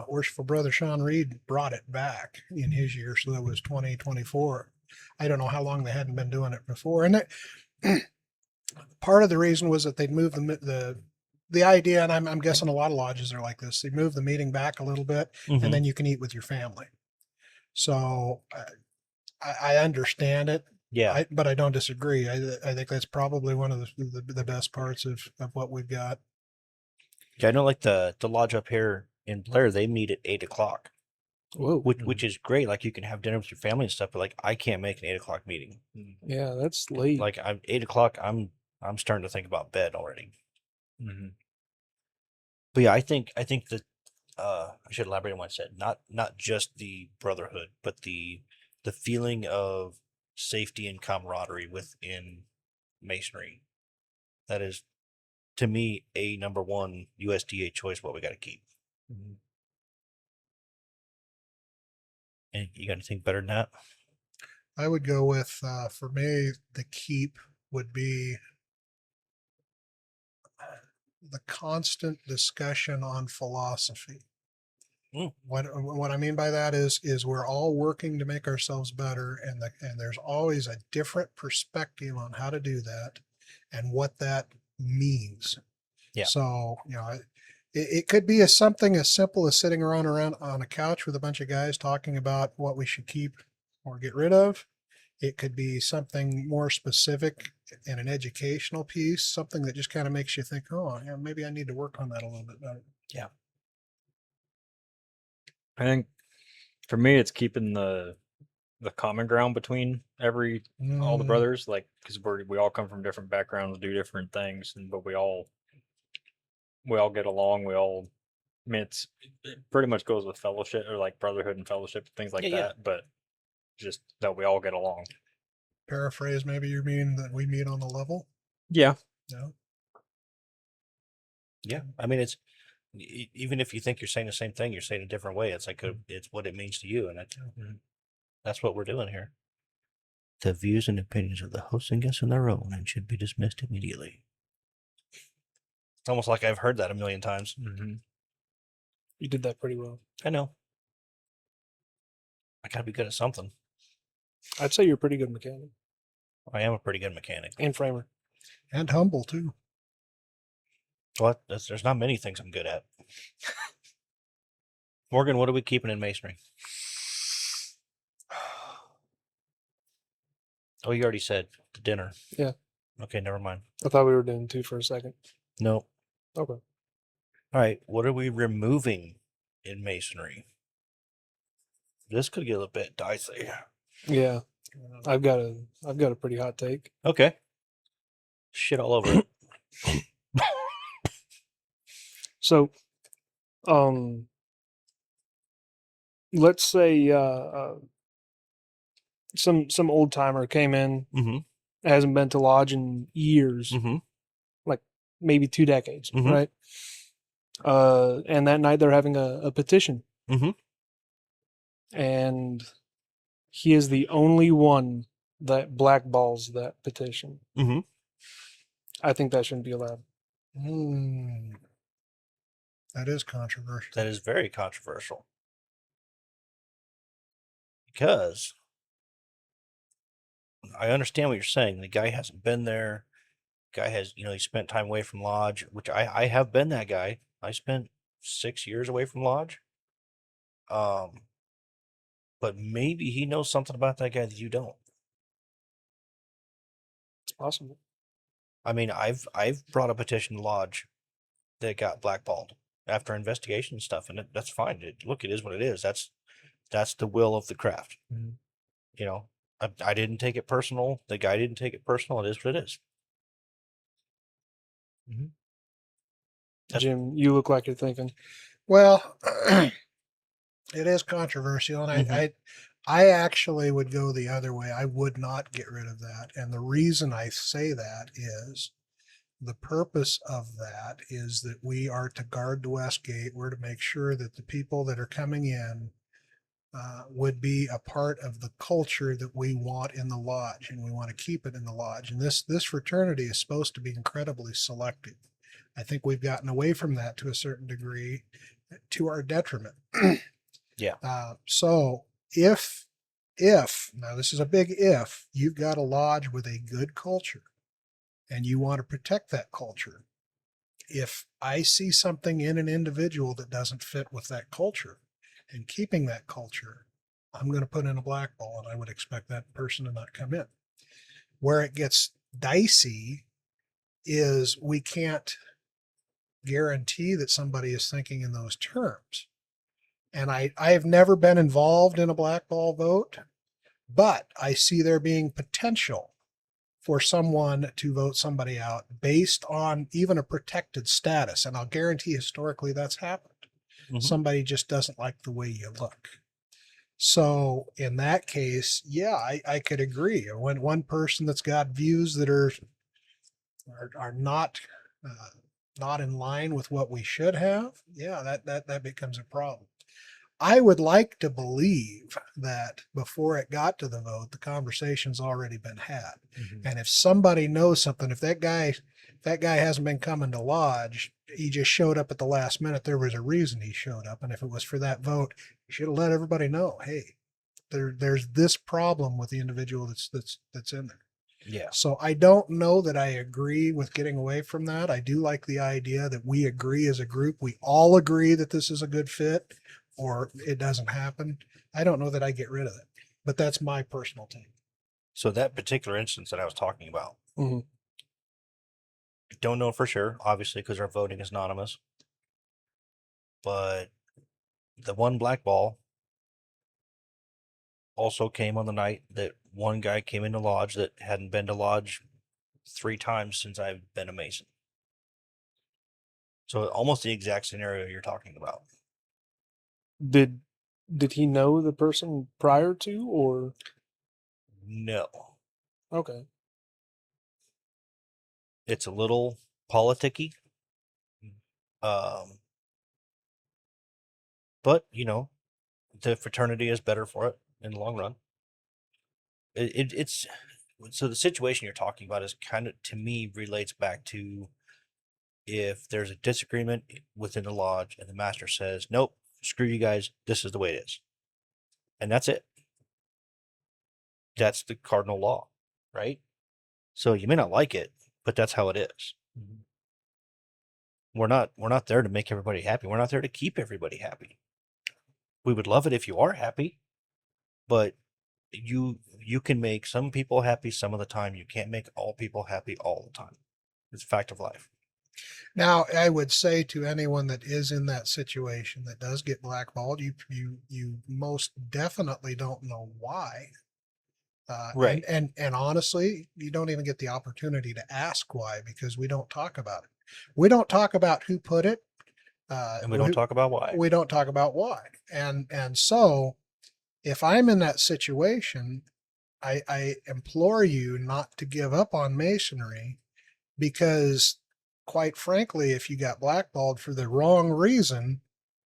C: worshipful brother Sean Reed brought it back in his year, so that was 2024. I don't know how long they hadn't been doing it before, and part of the reason was that they'd moved the idea, and I'm guessing a lot of lodges are like this. They move the meeting back a little bit,
B: Mhm.
C: and then you can eat with your family. So I understand it.
B: Yeah.
C: But I don't disagree. I think that's probably one of the best parts of what we've got.
B: Yeah, I know like the lodge up here in Blair, they meet at 8 o'clock,
D: Whoa.
B: which is great. Like you can have dinner with your family and stuff, but like I can't make an 8 o'clock meeting.
D: Yeah, that's late.
B: Like I'm 8 o'clock, I'm starting to think about bed already.
E: Mm-hmm.
B: But yeah, I think that I should elaborate on what I said. Not just the brotherhood, but the feeling of safety and camaraderie within Masonry. That is, to me, a number one USDA choice. What we got to keep.
E: Mm-hmm.
B: And you got anything better than that?
C: I would go with for me the keep would be the constant discussion on philosophy.
B: Mm.
C: What I mean by that is we're all working to make ourselves better, and there's always a different perspective on how to do that and what that means.
B: Yeah.
C: So it could be something as simple as sitting around on a couch with a bunch of guys talking about what we should keep or get rid of. It could be something more specific in an educational piece, something that just kind of makes you think, oh, yeah, maybe I need to work on that a little bit better.
B: Yeah.
E: I think for me, it's keeping the common ground between all the
C: Mm,
E: brothers, like because we all come from different backgrounds, do different things, but we all get along. I mean, it pretty much goes with fellowship or like brotherhood and fellowship, things like
B: Yeah,
E: that. But just that we all get along.
C: Paraphrase, maybe you mean that we meet on the level?
E: Yeah.
C: No.
B: Yeah. I mean, it's even if you think you're saying the same thing, you're saying it a different way. It's like it's what it means to you, and that's what we're doing here. The views and opinions of the host and guests are their own and should be dismissed immediately. It's almost like I've heard that a million times.
E: Mm-hmm.
D: You did that pretty well.
B: I know. I gotta be good at something.
D: I'd say you're a pretty good mechanic
B: I am a pretty good mechanic.
D: and framer.
C: And humble too.
B: Well, there's not many things I'm good at. Morgan, what are we keeping in masonry? Oh, you already said the dinner.
D: Yeah.
B: Okay, never mind.
D: I thought we were doing two for a second.
B: No.
D: Okay.
B: All right, what are we removing in masonry? This could get a bit dicey.
D: Yeah. I've got a pretty hot take.
B: Okay. Shit all over it.
D: So, let's say some old timer came in,
B: Mm-hmm.
D: hasn't been to lodge in years,
B: Mm-hmm.
D: like maybe 2 decades,
B: Mhm.
D: right? And that night they're having a petition,
B: Mm-hmm.
D: and he is the only one that blackballs that petition.
B: Mm-hmm.
D: I think that shouldn't be allowed.
C: That is controversial.
B: That is very controversial. Because I understand what you're saying. The guy hasn't been there. Guy has, he spent time away from lodge, which I have been that guy. I spent 6 years away from lodge. But maybe he knows something about that guy that you don't.
D: It's possible.
B: I mean, I've brought a petition to lodge that got blackballed after investigation and stuff, and that's fine. Look, it is what it is. That's the will of the craft.
E: Mhm.
B: I didn't take it personal. The guy didn't take it personal. It is what it is.
D: Jim, you look like you're thinking.
C: Well, it is controversial, and I actually would go the other way. I would not get rid of that, and the reason I say that is the purpose of that is that we are to guard the west gate. We're to make sure that the people that are coming in would be a part of the culture that we want in the lodge, and we want to keep it in the lodge. And this fraternity is supposed to be incredibly selective. I think we've gotten away from that to a certain degree, to our detriment.
B: Yeah.
C: So if now this is a big if, you've got a lodge with a good culture, and you want to protect that culture. If I see something in an individual that doesn't fit with that culture, and keeping that culture, I'm going to put in a black ball, and I would expect that person to not come in. Where it gets dicey is we can't guarantee that somebody is thinking in those terms. And I have never been involved in a black ball vote, but I see there being potential for someone to vote somebody out based on even a protected status. And I'll guarantee historically that's happened.
B: Mhm.
C: Somebody just doesn't like the way you look. So in that case, yeah, I could agree. When one person that's got views that are not not in line with what we should have, yeah, that becomes a problem. I would like to believe that before it got to the vote, the conversation's already been had. And if somebody knows something, if that guy hasn't been coming to lodge, he just showed up at the last minute, there was a reason he showed up. And if it was for that vote, he should have let everybody know, hey, there's this problem with the individual that's in there.
B: Yeah.
C: So I don't know that I agree with getting away from that. I do like the idea that we agree as a group. We all agree that this is a good fit, or it doesn't happen. I don't know that I get rid of it, but that's my personal take.
B: So that particular instance that I was talking about,
D: Mhm.
B: don't know for sure, obviously, because our voting is anonymous. But the one black ball also came on the night that one guy came into lodge that hadn't been to lodge 3 times since I've been a Mason. So almost the exact scenario you're talking about.
D: Did he know the person prior to, or
B: No,
D: okay?
B: it's a little politicky. But the fraternity is better for it in the long run. It's so the situation you're talking about is kind of, to me, relates back to if there's a disagreement within the lodge and the master says, nope, screw you guys, this is the way it is. And that's it. That's the cardinal law, right? So you may not like it, but that's how it is. We're not there to make everybody happy. We're not there to keep everybody happy. We would love it if you are happy, but you can make some people happy some of the time. You can't make all people happy all the time. It's a fact of life.
C: Now, I would say to anyone that is in that situation that does get blackballed, you most definitely don't know why.
B: Right.
C: And honestly, you don't even get the opportunity to ask why, because we don't talk about it. We don't talk about who put it.
B: And we don't talk about why.
C: We don't talk about why. And so if I'm in that situation, I implore you not to give up on Masonry, because quite frankly, if you got blackballed for the wrong reason,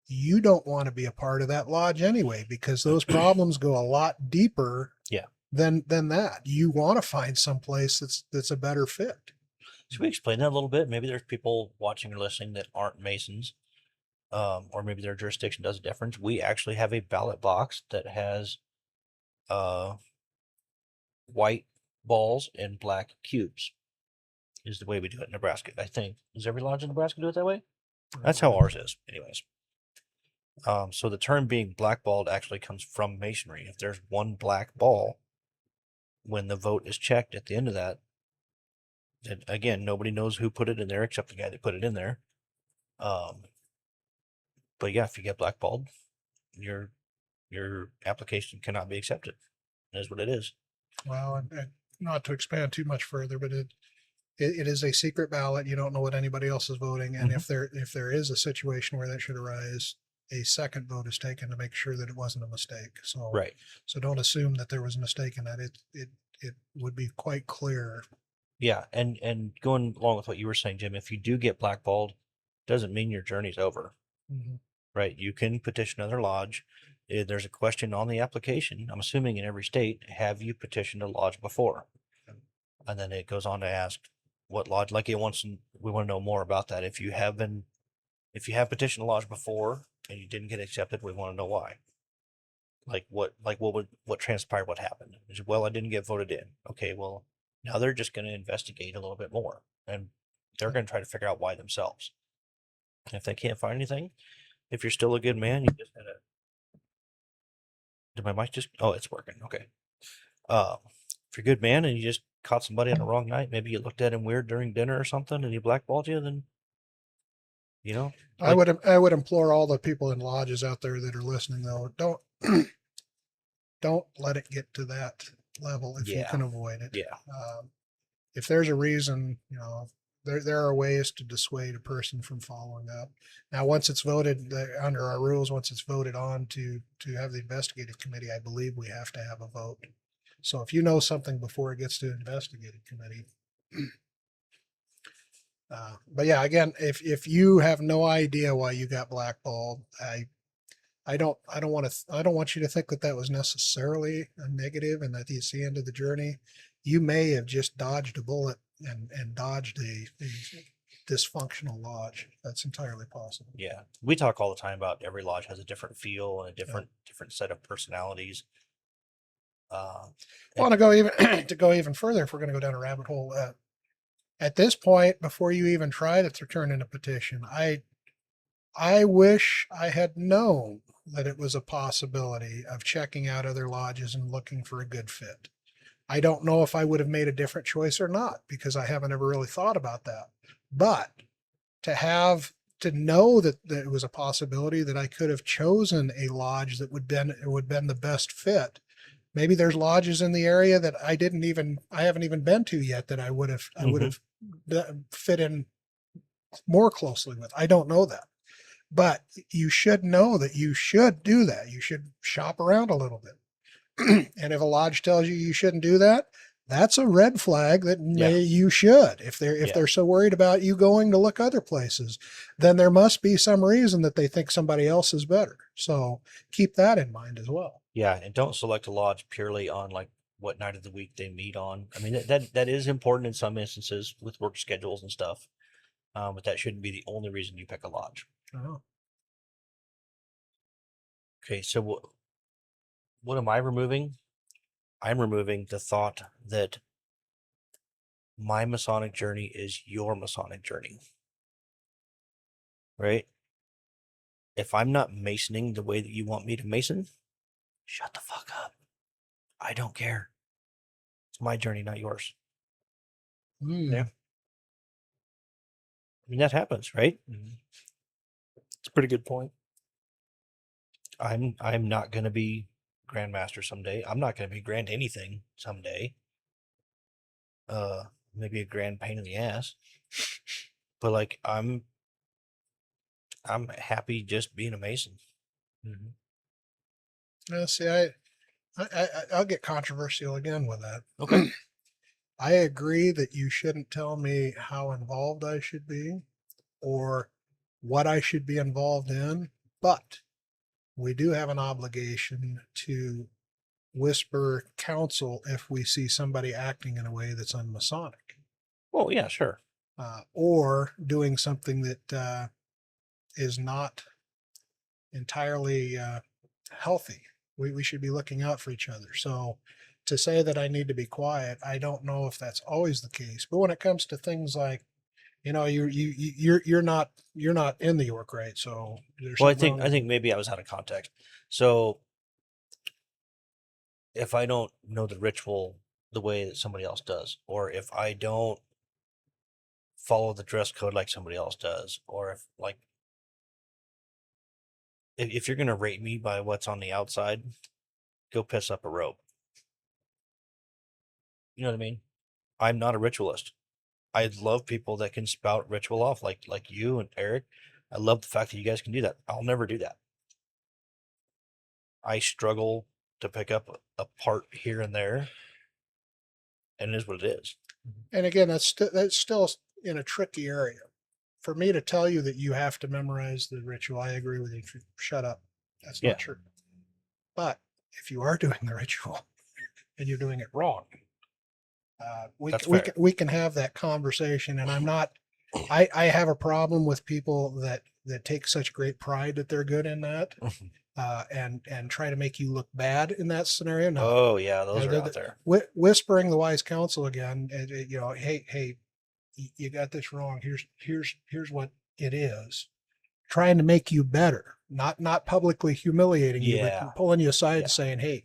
C: you don't want to be a part of that lodge anyway, because those problems go a lot deeper
B: Yeah.
C: than that. You want to find someplace that's a better fit.
B: Should we explain that a little bit? Maybe there's people watching or listening that aren't Masons, or maybe their jurisdiction does a difference. We actually have a ballot box that has white balls and black cubes. Is the way we do it in Nebraska, I think. Does every lodge in Nebraska do it that way? That's how ours is, anyways. So the term being blackballed actually comes from Masonry. If there's one black ball, when the vote is checked at the end of that, then again, nobody knows who put it in there except the guy that put it in there. But yeah, if you get blackballed, your application cannot be accepted. That's what it is.
C: Well, and not to expand too much further, but it is a secret ballot. You don't know what anybody else is voting, and if there is a situation where that should arise, a second vote is taken to make sure that it wasn't a mistake. So
B: Right.
C: So don't assume that there was a mistake in that. It would be quite clear.
B: Yeah, and going along with what you were saying, Jim, if you do get blackballed, doesn't mean your journey's over.
C: Mhm.
B: Right? You can petition another lodge. there's a question on the application. I'm assuming in every state, have you petitioned a lodge before? And then it goes on to ask what lodge. Like we want to know more about that. If you have petitioned a lodge before and you didn't get accepted, we want to know why. What transpired, what happened? Well, I didn't get voted in. Okay, well, now they're just going to investigate a little bit more, and they're going to try to figure out why themselves. And if they can't find anything, if you're still a good man, you just gotta. Did my mic just? Oh, it's working. Okay. If you're a good man and you just caught somebody on the wrong night, maybe you looked at him weird during dinner or something, and he blackballed you, then
C: I would implore all the people in lodges out there that are listening, though, don't let it get to that level if you
B: Yeah.
C: can avoid it.
B: Yeah.
C: If there's a reason, there are ways to dissuade a person from following up. Now, once it's voted under our rules, once it's voted on to have the investigative committee, I believe we have to have a vote. So if you know something before it gets to investigative committee. But yeah, again, if you have no idea why you got blackballed, I don't want you to think that was necessarily a negative and that it's the end of the journey. You may have just dodged a bullet and dodged a dysfunctional lodge. That's entirely possible.
B: Yeah. We talk all the time about every lodge has a different feel and a different set of personalities.
C: Want to go even further, if we're going to go down a rabbit hole, at this point, before you even try to turn in a petition, I wish I had known that it was a possibility of checking out other lodges and looking for a good fit. I don't know if I would have made a different choice or not, because I haven't ever really thought about that. But to know that it was a possibility that I could have chosen a lodge that would been the best fit. Maybe there's lodges in the area that I haven't even been to yet that I would have fit in more closely with. I don't know that. But you should know that you should do that. You should shop around a little bit. And if a lodge tells you shouldn't do that, that's a red flag that you should. If they're so worried about you going to look other places, then there must be some reason that they think somebody else is better. So keep that in mind as well.
B: Yeah, and don't select a lodge purely on like what night of the week they meet on. I mean, that is important in some instances with work schedules and stuff, but that shouldn't be the only reason you pick a lodge.
C: Oh.
B: Okay, so what am I removing? I'm removing the thought that my Masonic journey is your Masonic journey. Right? If I'm not Masoning the way that you want me to Mason, shut the fuck up. I don't care. It's my journey, not yours. Yeah. I mean, that happens, right?
D: It's a pretty good point.
B: I'm not going to be Grandmaster someday. I'm not going to be Grand anything someday. Maybe a grand pain in the ass. But like, I'm happy just being a Mason.
C: See, I'll get controversial again with that.
B: Okay.
C: I agree that you shouldn't tell me how involved I should be or what I should be involved in, but we do have an obligation to whisper counsel if we see somebody acting in a way that's unmasonic.
B: Well, yeah, sure.
C: Or doing something that is not entirely healthy. We should be looking out for each other. So to say that I need to be quiet, I don't know if that's always the case. But when it comes to things like, you're not in the York, right? So
B: I think maybe I was out of context. So if I don't know the ritual the way that somebody else does, or if I don't follow the dress code like somebody else does, or if you're going to rate me by what's on the outside, go piss up a rope. You know what I mean? I'm not a ritualist. I love people that can spout ritual off like you and Eric. I love the fact that you guys can do that. I'll never do that. I struggle to pick up a part here and there, and it is what it is.
C: And again, that's still in a tricky area. For me to tell you that you have to memorize the ritual, I agree with you. Shut up. That's not true. But if you are doing the ritual and you're doing it wrong,
B: That's fair.
C: we can have that conversation. And I'm not, I have a problem with people that take such great pride that they're good in that, and try to make you look bad in that scenario. No,
B: Oh yeah, those
C: Yeah,
B: are out there.
C: whispering the wise counsel again. You know, hey, you got this wrong. Here's what it is. Trying to make you better, not publicly humiliating you,
B: Yeah.
C: but pulling you aside
B: Yeah.
C: and saying, hey,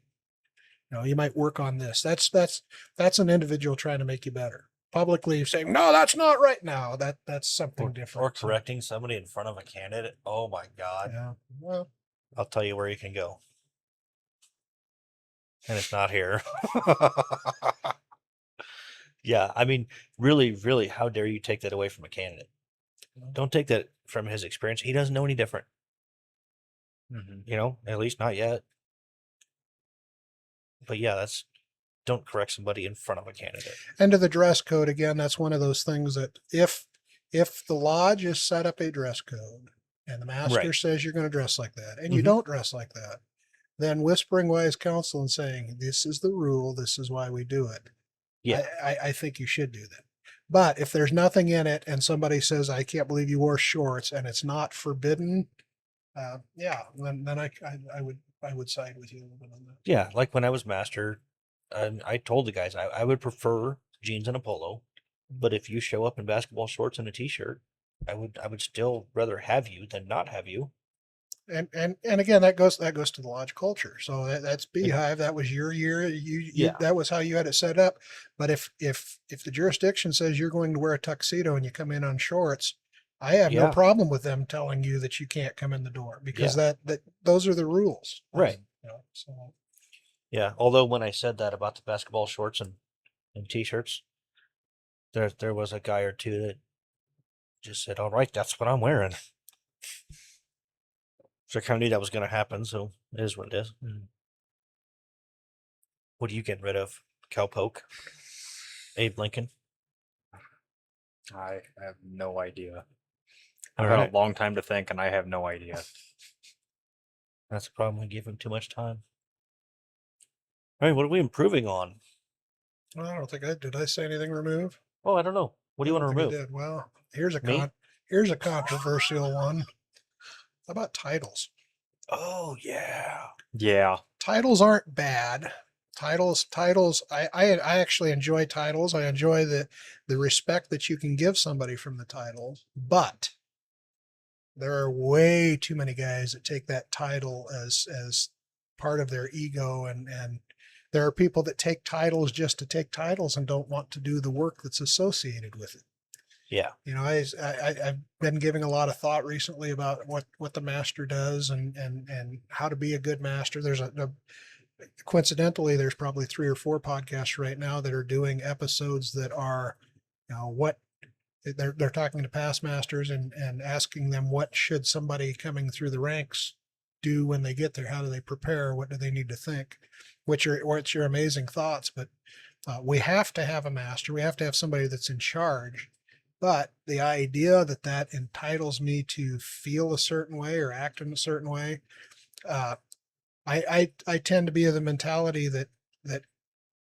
C: you know, you might work on this. That's an individual trying to make you better. Publicly saying, no, that's not right now. That's something different.
B: Or correcting somebody in front of a candidate. Oh my God.
C: Yeah. Well,
B: I'll tell you where you can go. And it's not here. Yeah. I mean, really, really, how dare you take that away from a candidate? Don't take that from his experience. He doesn't know any different. You know, at least not yet. But yeah, don't correct somebody in front of a candidate.
C: and to the dress code again, that's one of those things that if the lodge has set up a dress code and the master
B: Right.
C: says you're going to dress like that and you
B: Mhm.
C: don't dress like that, then whispering wise counsel and saying, this is the rule, this is why we do it.
B: Yeah.
C: I think you should do that. But if there's nothing in it and somebody says, I can't believe you wore shorts and it's not forbidden, yeah, then I would side with you a little bit on that.
B: Yeah. Like when I was master, I told the guys I would prefer jeans and a polo. But if you show up in basketball shorts and a t-shirt, I would still rather have you than not have you.
C: And again, that goes to the lodge culture. So that's Beehive. That was your year.
B: Yeah.
C: That was how you had it set up. But if the jurisdiction says you're going to wear a tuxedo and you come in on shorts, I have no
B: Yeah.
C: problem with them telling you that you can't come in the door because
B: Yeah.
C: that those are the rules.
B: Right.
C: You know, so
B: Yeah. Although when I said that about the basketball shorts and t-shirts, there was a guy or two that just said, all right, that's what I'm wearing. So I kind of knew that was going to happen. So it is what it is. What are you getting rid of? Cowpoke? Abe Lincoln?
E: I have no idea.
B: All
E: I've had
B: right.
E: a long time to think, and I have no idea.
B: That's the problem. We give him too much time. All right. What are we improving on?
C: I don't think did. I say anything remove?
B: Oh, I don't know. What do you
C: I
B: want to
C: don't think I
B: remove?
C: did. Well, here's
B: Me?
C: here's a controversial one. How about titles?
B: Oh, yeah.
E: Yeah.
C: Titles aren't bad. Titles. I actually enjoy titles. I enjoy the respect that you can give somebody from the titles. But there are way too many guys that take that title as part of their ego, and there are people that take titles just to take titles and don't want to do the work that's associated with it.
B: Yeah.
C: You know, I've been giving a lot of thought recently about what the master does and how to be a good master. There's coincidentally, there's probably 3 or 4 podcasts right now that are doing episodes that are, you know, what they're talking to past masters and asking them what should somebody coming through the ranks do when they get there? How do they prepare? What do they need to think? What's your amazing thoughts? But we have to have a master. We have to have somebody that's in charge. But the idea that entitles me to feel a certain way or act in a certain way, I tend to be of the mentality that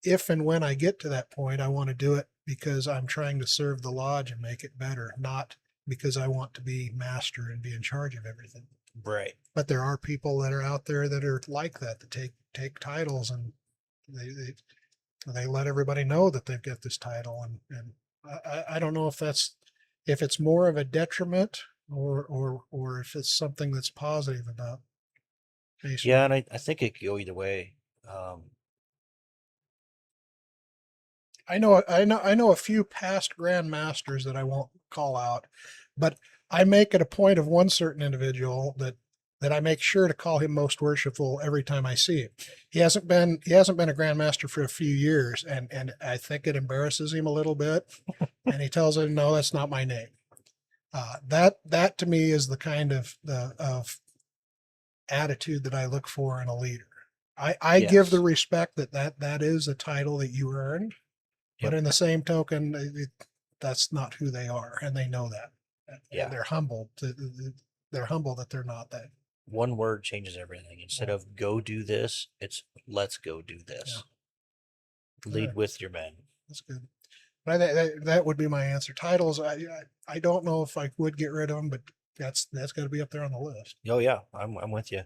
C: if and when I get to that point, I want to do it because I'm trying to serve the lodge and make it better, not because I want to be master and be in charge of everything.
B: Right.
C: But there are people that are out there that are like that take titles and they let everybody know that they've got this title, and I don't know if it's more of a detriment or if it's something that's positive about. Masonry.
B: Yeah, and I think it could go either way.
C: I know a few past Grand Masters that I won't call out, but I make it a point of one certain individual that I make sure to call him most worshipful every time I see him. He hasn't been a Grand Master for a few years, and I think it embarrasses him a little bit. And he tells him, "No, that's not my name." That to me is the kind of attitude that I look for in a leader. I give the
B: Yes.
C: respect that is a title that you earned, but
B: Yep.
C: in the same token, that's not who they are, and they know that.
B: Yeah.
C: And they're humbled. They're humble that they're not that
B: one word changes everything. Instead of go do this, it's let's go do this. Lead
C: Yeah.
B: with your men.
C: That's good. But that would be my answer. Titles, I don't know if I would get rid of them, but that's got to be up there on the list.
B: Oh yeah, I'm with you.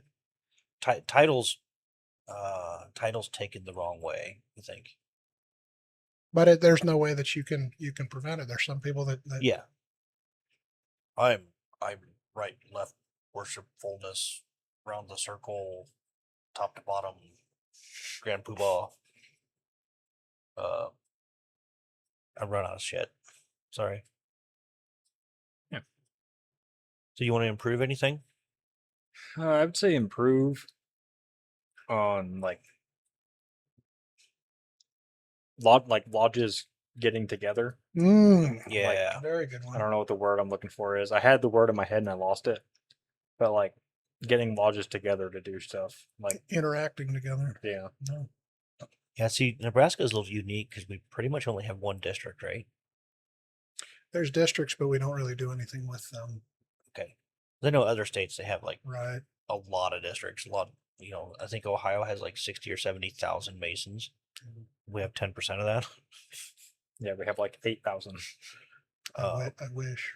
B: Titles taken the wrong way, I think.
C: But there's no way that you can prevent it. There's some people that
B: Yeah. I'm right, left, worshipfulness, round the circle, top to bottom, grand poobah. I run out of shit. Sorry.
E: Yeah.
B: So you want to improve anything?
E: I would say improve on like lodges getting together.
B: Yeah.
C: very good
E: I
C: one.
E: don't know what the word I'm looking for is. I had the word in my head and I lost it. But like getting lodges together to do stuff. Like
C: Interacting together.
E: yeah.
C: No.
B: Yeah, see, Nebraska is a little unique because we pretty much only have one district, right?
C: There's districts, but we don't really do anything with them.
B: Okay. I know other states, they have like
C: Right.
B: a lot of districts. A lot, I think Ohio has like 60 or 70,000 Masons. We have 10% of that.
E: Yeah, we have like 8,000.
C: I wish.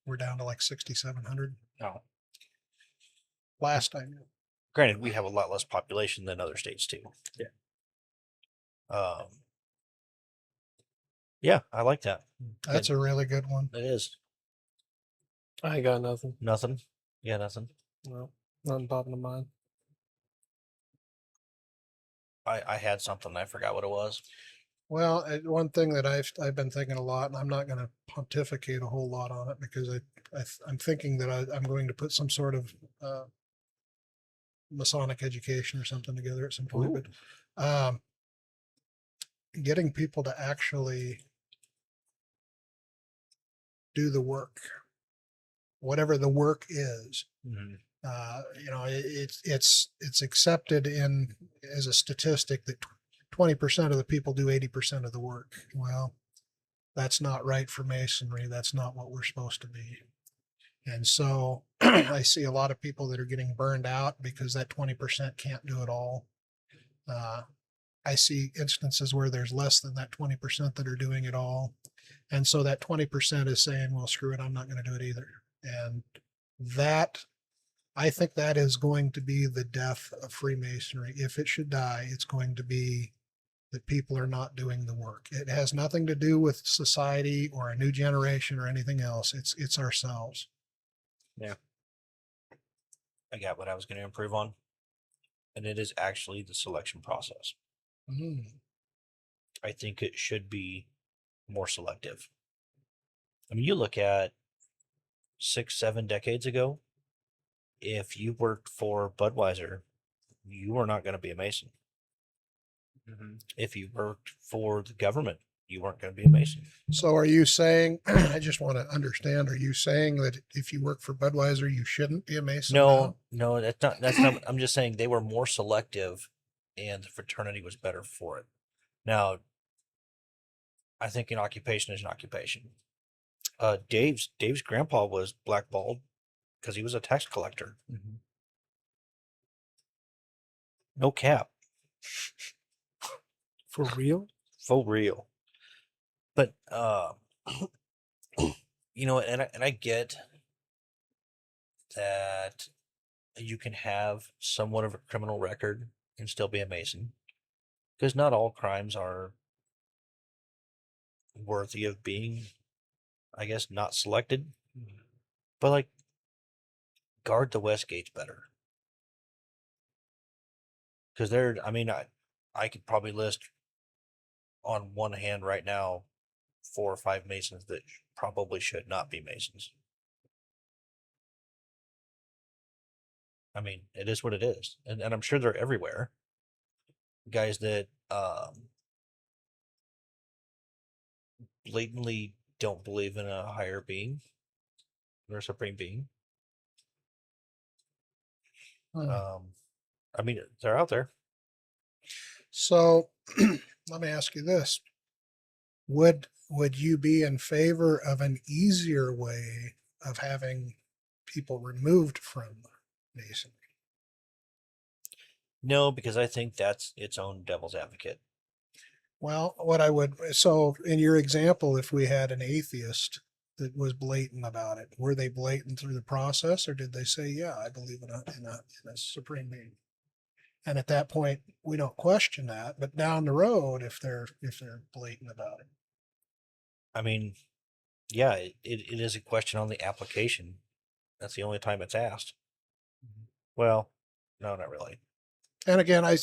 C: We're down to like 6,700
E: Oh.
C: last I knew.
B: Granted, we have a lot less population than other states too.
E: Yeah.
B: Yeah, I like that.
C: That's a really good one.
B: It is.
D: I got nothing.
B: Nothing. Yeah, nothing.
D: No, nothing popping to mind.
B: I had something. I forgot what it was.
C: Well, one thing that I've been thinking a lot, and I'm not going to pontificate a whole lot on it because I'm thinking that I'm going to put some sort of Masonic education or something together at some point.
B: Ooh.
C: But getting people to actually do the work, whatever the work is.
B: Mm-hmm.
C: It's accepted as a statistic that 20% of the people do 80% of the work. Well, that's not right for Masonry. That's not what we're supposed to be. And so I see a lot of people that are getting burned out because that 20% can't do it all. I see instances where there's less than that 20% that are doing it all. And so that 20% is saying, well, screw it, I'm not going to do it either. And I think that is going to be the death of Freemasonry. If it should die, it's going to be that people are not doing the work. It has nothing to do with society or a new generation or anything else. It's ourselves.
E: Yeah.
B: I got what I was going to improve on. And it is actually the selection process. I think it should be more selective. I mean, you look at 6-7 decades ago, if you worked for Budweiser, you were not going to be a Mason.
E: Mm-hmm.
B: If you worked for the government, you weren't going to be a Mason.
C: So are you saying, I just want to understand, are you saying that if you work for Budweiser, you shouldn't be a Mason?
B: No, that's not, I'm just saying they were more selective and the fraternity was better for it. Now, I think an occupation is an occupation. Dave's grandpa was blackballed because he was a tax collector.
E: Mm-hmm.
B: No cap.
D: For real?
B: For real. But and I get that you can have somewhat of a criminal record and still be a Mason, because not all crimes are worthy of being, I guess, not selected. But like, guard the West Gates better, because I could probably list on one hand right now 4 or 5 Masons that probably should not be Masons. I mean, it is what it is. And I'm sure they're everywhere. Guys that blatantly don't believe in a higher being or a supreme being. I mean, they're out there.
C: So let me ask you this. Would you be in favor of an easier way of having people removed from Masonry?
B: No, because I think that's its own devil's advocate.
C: Well, what I would, so in your example, if we had an atheist that was blatant about it, were they blatant through the process, or did they say, yeah, I believe in a supreme being? And at that point, we don't question that. But down the road, if they're blatant about it,
B: I mean, yeah, it is a question on the application. That's the only time it's asked. Well, no, not really.
C: and again, I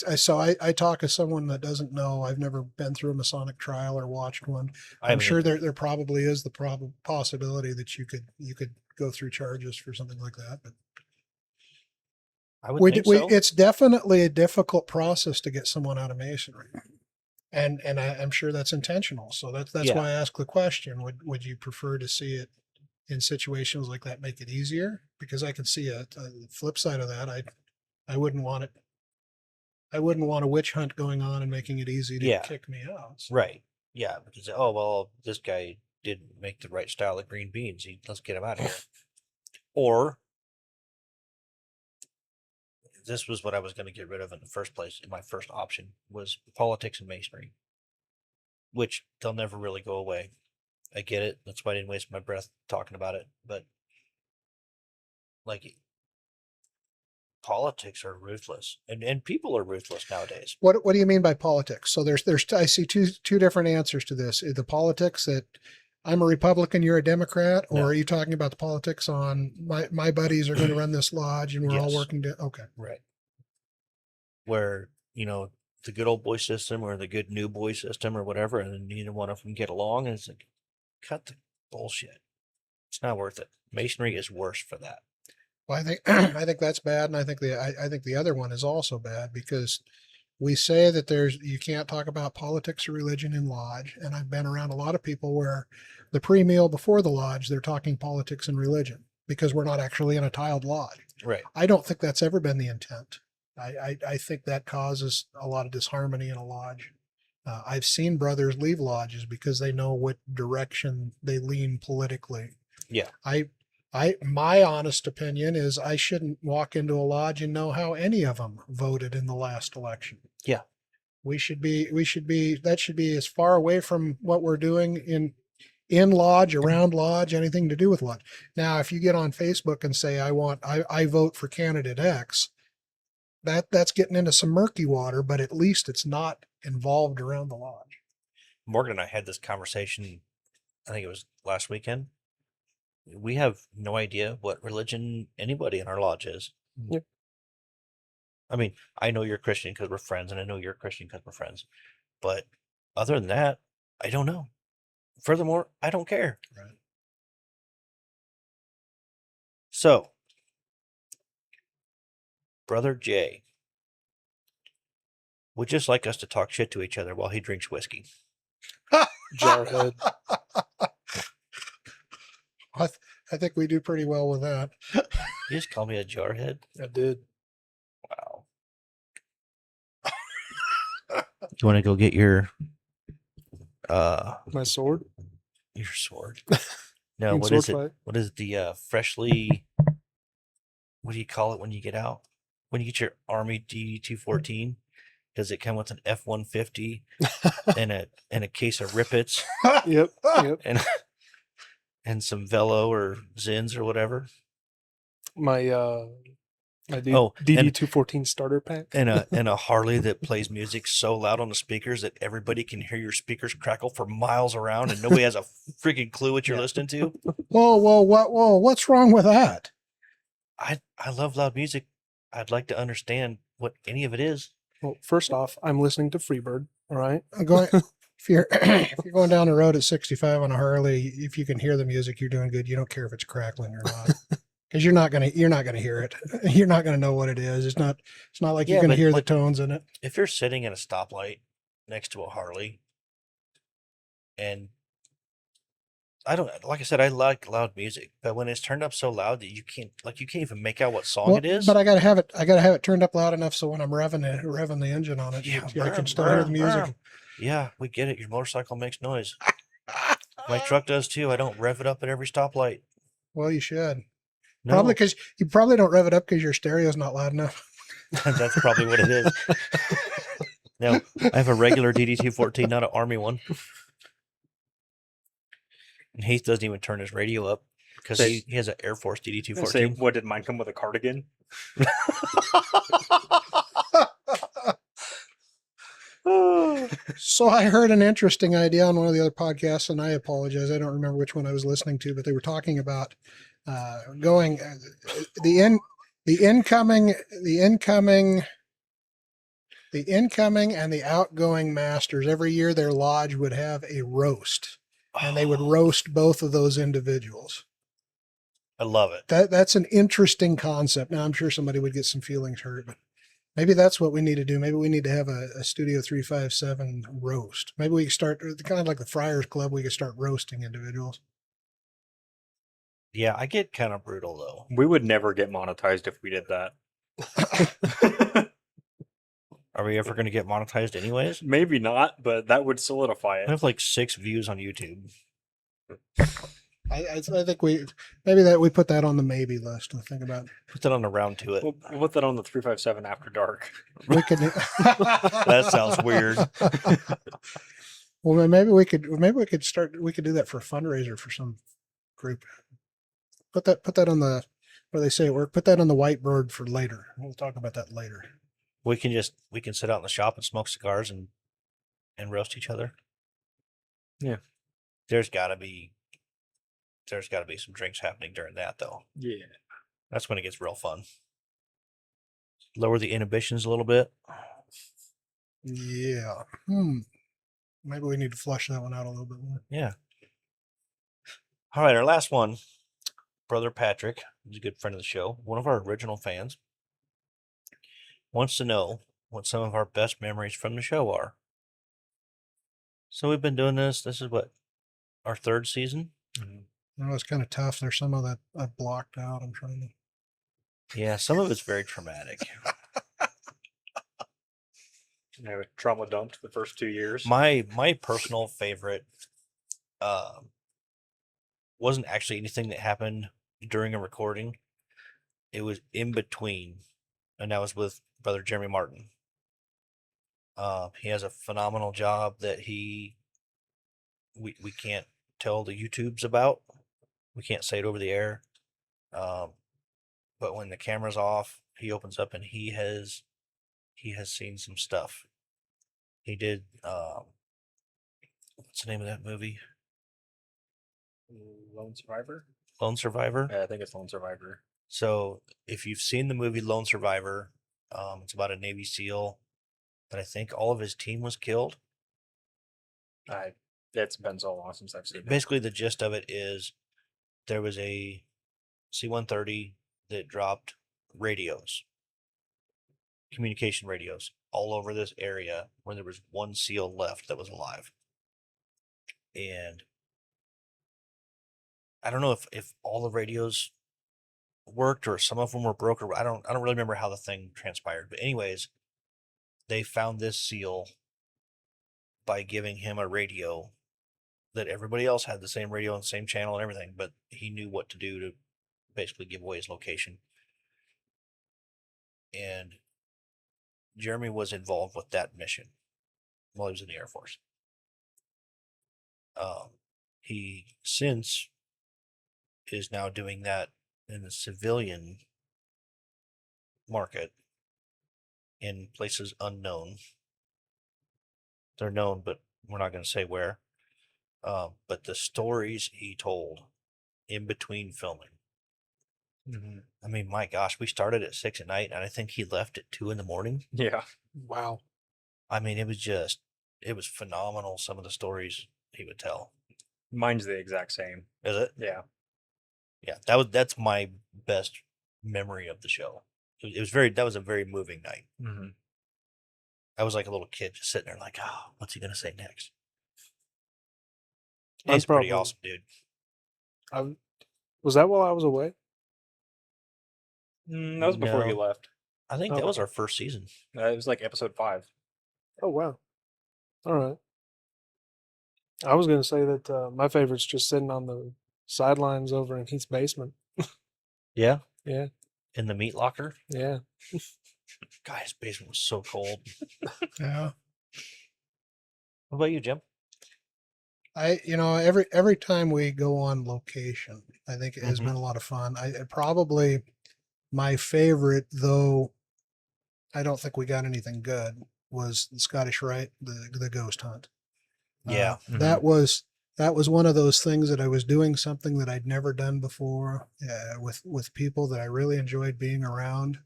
C: talk as someone that doesn't know. I've never been through a Masonic trial or watched one. I'm sure there probably is the possibility that you could go through charges for something like that. But
B: I would think so.
C: it's definitely a difficult process to get someone out of Masonry, and I'm sure that's intentional. So that's
B: Yeah.
C: why I asked the question: Would you prefer to see it in situations like that make it easier? Because I can see a flip side of that. I wouldn't want it. I wouldn't want a witch hunt going on and making it easy to
B: Yeah.
C: kick me out. So-
B: Right. Yeah, because oh well, this guy didn't make the right style of green beans. Let's get him out of here. Or this was what I was going to get rid of in the first place. My first option was politics and masonry, which they'll never really go away. I get it. That's why I didn't waste my breath talking about it. But like, politics are ruthless, and people are ruthless nowadays.
C: What do you mean by politics? So there's I see two different answers to this. The politics that I'm a Republican, you're a Democrat, or
B: No.
C: are you talking about the politics on my buddies are going to run this lodge and we're all
B: Yes.
C: working to okay.
B: Right. Where, the good old boy system or the good new boy system or whatever, and then neither one of them get along, and it's like, cut the bullshit. It's not worth it. Masonry is worse for that.
C: Well, I think I think that's bad, and I think the other one is also bad because we say that you can't talk about politics or religion in lodge, and I've been around a lot of people where the pre-meal before the lodge they're talking politics and religion because we're not actually in a tiled lodge.
B: Right.
C: I don't think that's ever been the intent. I think that causes a lot of disharmony in a lodge. I've seen brothers leave lodges because they know what direction they lean politically.
B: Yeah.
C: My honest opinion is I shouldn't walk into a lodge and know how any of them voted in the last election.
B: Yeah.
C: That should be as far away from what we're doing in lodge, around lodge, anything to do with lodge. Now, if you get on Facebook and say, I vote for candidate X, that's getting into some murky water, but at least it's not involved around the lodge.
B: Morgan and I had this conversation, I think it was last weekend. We have no idea what religion anybody in our lodge is.
D: Yep.
B: I mean, I know you're Christian because we're friends, and I know you're Christian because we're friends. But other than that, I don't know. Furthermore, I don't care.
C: Right.
B: So, Brother Jay would just like us to talk shit to each other while he drinks whiskey.
D: Jarhead.
C: I think we do pretty well with that.
B: You just call me a jarhead?
D: I did.
B: Wow. You want to go get your
D: My sword.
B: sword? No,
D: In
B: what
D: sword
B: is it?
D: fight.
B: What is the freshly? What do you call it when you get out? When you get your Army D214? Does it come with an F-150 and a case of Rippets
D: Yep. Yep.
B: and some Velo or Zins or whatever?
D: My
B: Oh, and-
D: DD214 starter pack.
B: And a Harley that plays music so loud on the speakers that everybody can hear your speakers crackle for miles around and nobody has a freaking clue what you're listening to.
C: Whoa, what's wrong with that?
B: I love loud music. I'd like to understand what any of it is.
D: Well, first off, I'm listening to Freebird. All right.
C: If you're going down the road at 65 on a Harley, if you can hear the music, you're doing good. You don't care if it's crackling or not. Because you're not gonna hear it. You're not gonna know what it is. It's not like
B: Yeah,
C: you're gonna
B: but
C: hear the
B: like-
C: tones in it.
B: If you're sitting at a stoplight next to a Harley, and like I said, I like loud music, but when it's turned up so loud that you can't even make out what song
C: Well,
B: it is.
C: but I gotta have it turned up loud enough so when I'm revving the engine on it,
B: Yeah,
C: I can
B: brum,
C: still hear the
B: brum,
C: music.
B: brum. Yeah, we get it. Your motorcycle makes noise. My truck does too. I don't rev it up at every stoplight.
C: Well, you should.
B: No,
C: Probably because you probably don't rev it up because your stereo's not loud enough.
B: that's probably what it is. No, I have a regular DD-214, not an Army one. And Heath doesn't even turn his radio up because
E: Say-
B: he has an Air Force
E: Say,
B: DD-214.
E: what did mine come with a cardigan?
C: So I heard an interesting idea on one of the other podcasts, and I apologize. I don't remember which one I was listening to, but they were talking about going the incoming and the outgoing masters. Every year, their lodge would have a roast, and they would roast both of those individuals.
B: I love it.
C: That's an interesting concept. Now, I'm sure somebody would get some feelings hurt, but maybe that's what we need to do. Maybe we need to have a Studio 357 roast. Maybe we could start kind of like the Friars Club. We could start roasting individuals.
B: Yeah, I get kind of brutal though.
E: We would never get monetized if we did that.
B: Are we ever going to get monetized anyways?
E: Maybe not, but that would solidify
B: I
E: it.
B: have like 6 views on YouTube.
C: I think we put that on the maybe list to think about.
B: Put that on the round to it.
E: We'll put that on the 357 after dark.
C: We could.
B: That sounds weird.
C: Well, maybe we could start. We could do that for a fundraiser for some group. Put that on the what do they say at work. Put that on the whiteboard for later. We'll talk about that later.
B: We can sit out in the shop and smoke cigars and roast each other.
E: Yeah.
B: There's got to be some drinks happening during that though.
E: Yeah.
B: That's when it gets real fun. Lower the inhibitions a little bit.
C: Yeah. Maybe we need to flush that one out a little bit more.
B: Yeah. All right, our last one. Brother Patrick, who's a good friend of the show, one of our original fans, wants to know what some of our best memories from the show are. So we've been doing this. This is what, our 3rd season?
C: No, it's kind of tough. There's some of that I've blocked out. I'm trying to.
B: Yeah, some of it's very traumatic.
E: I was trauma dumped the first 2 years.
B: My personal favorite wasn't actually anything that happened during a recording. It was in between, and that was with Brother Jeremy Martin. He has a phenomenal job that we can't tell the YouTubes about. We can't say it over the air. But when the camera's off, he opens up and he has seen some stuff. He did what's the name of that movie?
E: Lone Survivor?
B: Lone Survivor.
E: Yeah, I think it's Lone Survivor.
B: So if you've seen the movie Lone Survivor, it's about a Navy SEAL that I think all of his team was killed.
E: It's been so long since I've seen it.
B: Basically, the gist of it is there was a C-130 that dropped radios, communication radios, all over this area where there was one SEAL left that was alive. And I don't know if all the radios worked or some of them were broke, or I don't really remember how the thing transpired. But anyways, they found this SEAL by giving him a radio that everybody else had the same radio and the same channel and everything, but he knew what to do to basically give away his location. And Jeremy was involved with that mission while he was in the Air Force. He since is now doing that in the civilian market in places unknown. They're known, but we're not going to say where. But the stories he told in between filming. I mean, my gosh, we started at 6 at night, and I think he left at 2 in the morning.
E: Yeah.
D: Wow.
B: I mean, it was phenomenal. Some of the stories he would tell.
E: Mine's the exact same.
B: Is it?
E: Yeah.
B: Yeah, that's my best memory of the show. That was a very moving night.
E: Mm-hmm.
B: I was like a little kid just sitting there like, oh, what's he going to say next?
D: I'm
B: He's pretty
D: probably-
B: awesome, dude.
D: Was that while I was away?
E: That was before you
B: No.
E: left.
B: I think that was our first season.
E: It was like episode 5.
D: Oh, wow. All right. I was going to say that my favorite's just sitting on the sidelines over in Heath's basement.
B: Yeah,
D: Yeah.
B: in the meat locker.
D: Yeah.
B: Guy's basement was so cold.
C: Yeah.
B: What about you, Jim?
C: Every time we go on location, I think it has
B: Mhm.
C: been a lot of fun. Probably my favorite, though I don't think we got anything good, was the Scottish Rite, the ghost hunt.
B: Yeah.
C: That was one of those things that I was doing something that I'd never done before, with people that I really enjoyed being around.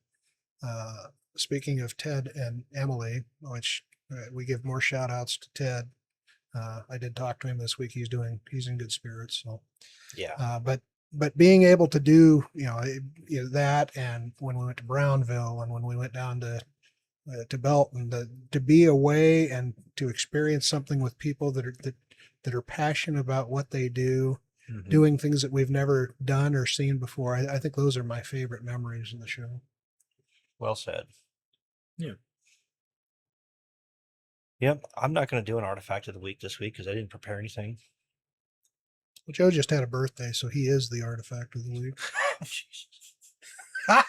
C: Speaking of Ted and Emily, which we give more shout outs to Ted. I did talk to him this week. He's in good spirits. So,
B: Yeah.
C: but being able to do, that, and when we went to Brownville and when we went down to Belton, to be away and to experience something with people that are passionate about what they do,
E: Mhm.
C: doing things that we've never done or seen before. I think those are my favorite memories of the show.
B: Well said.
E: Yeah.
B: Yep. I'm not going to do an artifact of the week this week because I didn't prepare anything.
C: Well, Joe just had a birthday, so he is the artifact of the week.
E: I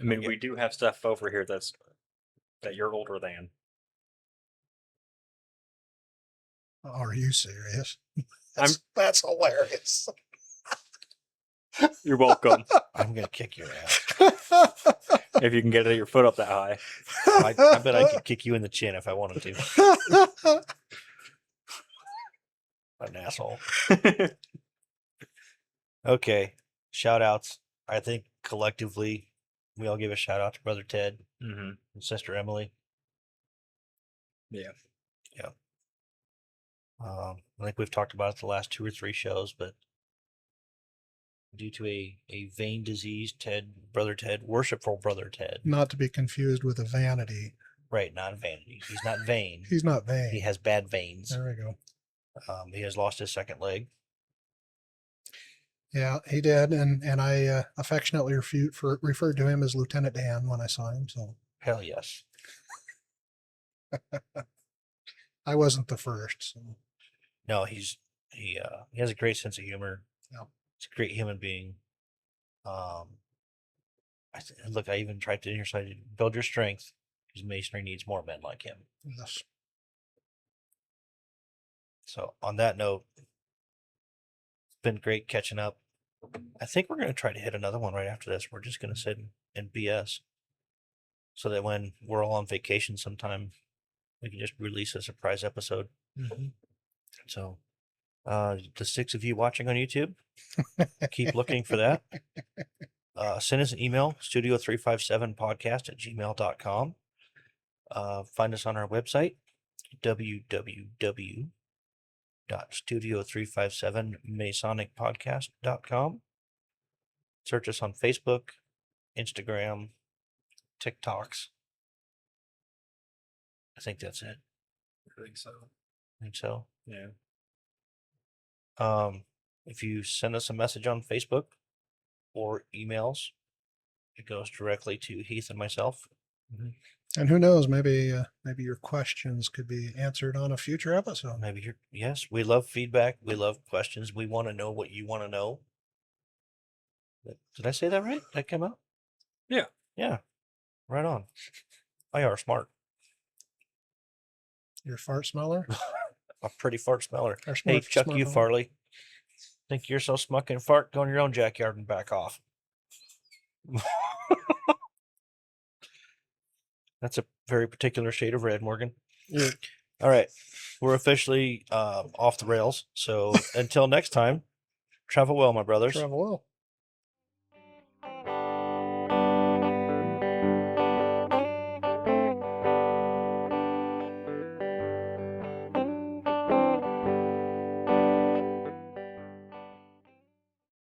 E: mean,
B: Yep.
E: we do have stuff over here that you're older than.
C: Are you serious? That's hilarious.
E: You're welcome.
B: I'm going to kick your ass.
E: If you can get your foot up that high.
B: I bet I could kick you in the chin if I wanted to. An asshole. Okay. Shout outs. I think collectively we all give a shout out to Brother Ted
E: Mm-hmm.
B: and Sister Emily.
E: Yeah.
B: Yeah. I think we've talked about it the last 2 or 3 shows, but due to a vein disease, Brother Ted, worshipful Brother Ted.
C: Not to be confused with a vanity.
B: Right, not vanity. He's not vain.
C: He's not vain.
B: He has bad veins.
C: There we go.
B: He has lost his second leg.
C: Yeah, he did, and I affectionately referred to him as Lieutenant Dan when I saw him. So
B: Hell yes.
C: I wasn't the first. So.
B: No, he has a great sense of humor.
C: Yeah.
B: He's a great human being. Look, I even tried to in here so I build your strength because masonry needs more men like him.
C: Yes.
B: So on that note, it's been great catching up. I think we're going to try to hit another one right after this. We're just going to sit and BS so that when we're all on vacation sometime, we can just release a surprise episode.
E: Mm-hmm.
B: So the 6 of you watching on YouTube, keep looking for that. Send us an email, studio357podcast@gmail.com. Find us on our website, www.studio357masonicpodcast.com. Search us on Facebook, Instagram, TikToks. I think that's it.
E: I think so.
B: Yeah.
E: Yeah.
B: If you send us a message on Facebook or emails, it goes directly to Heath and myself.
E: Mm-hmm.
C: And who knows, maybe your questions could be answered on a future episode.
B: Yes, we love feedback. We love questions. We want to know what you want to know. Did I say that right? Did that come out?
E: Yeah.
B: Yeah. Right on. I are smart.
C: Your fart smeller?
B: A pretty fart smeller.
C: Or
B: Hey,
C: smart-
B: Chuck
C: smart
B: you
C: fart?
B: Farley. Think you're so smuck and fart? Go in your own backyard and back off. That's a very particular shade of red, Morgan.
C: Yeah.
B: All right. We're officially off the rails. So until next time, travel well, my brothers.
C: Travel well.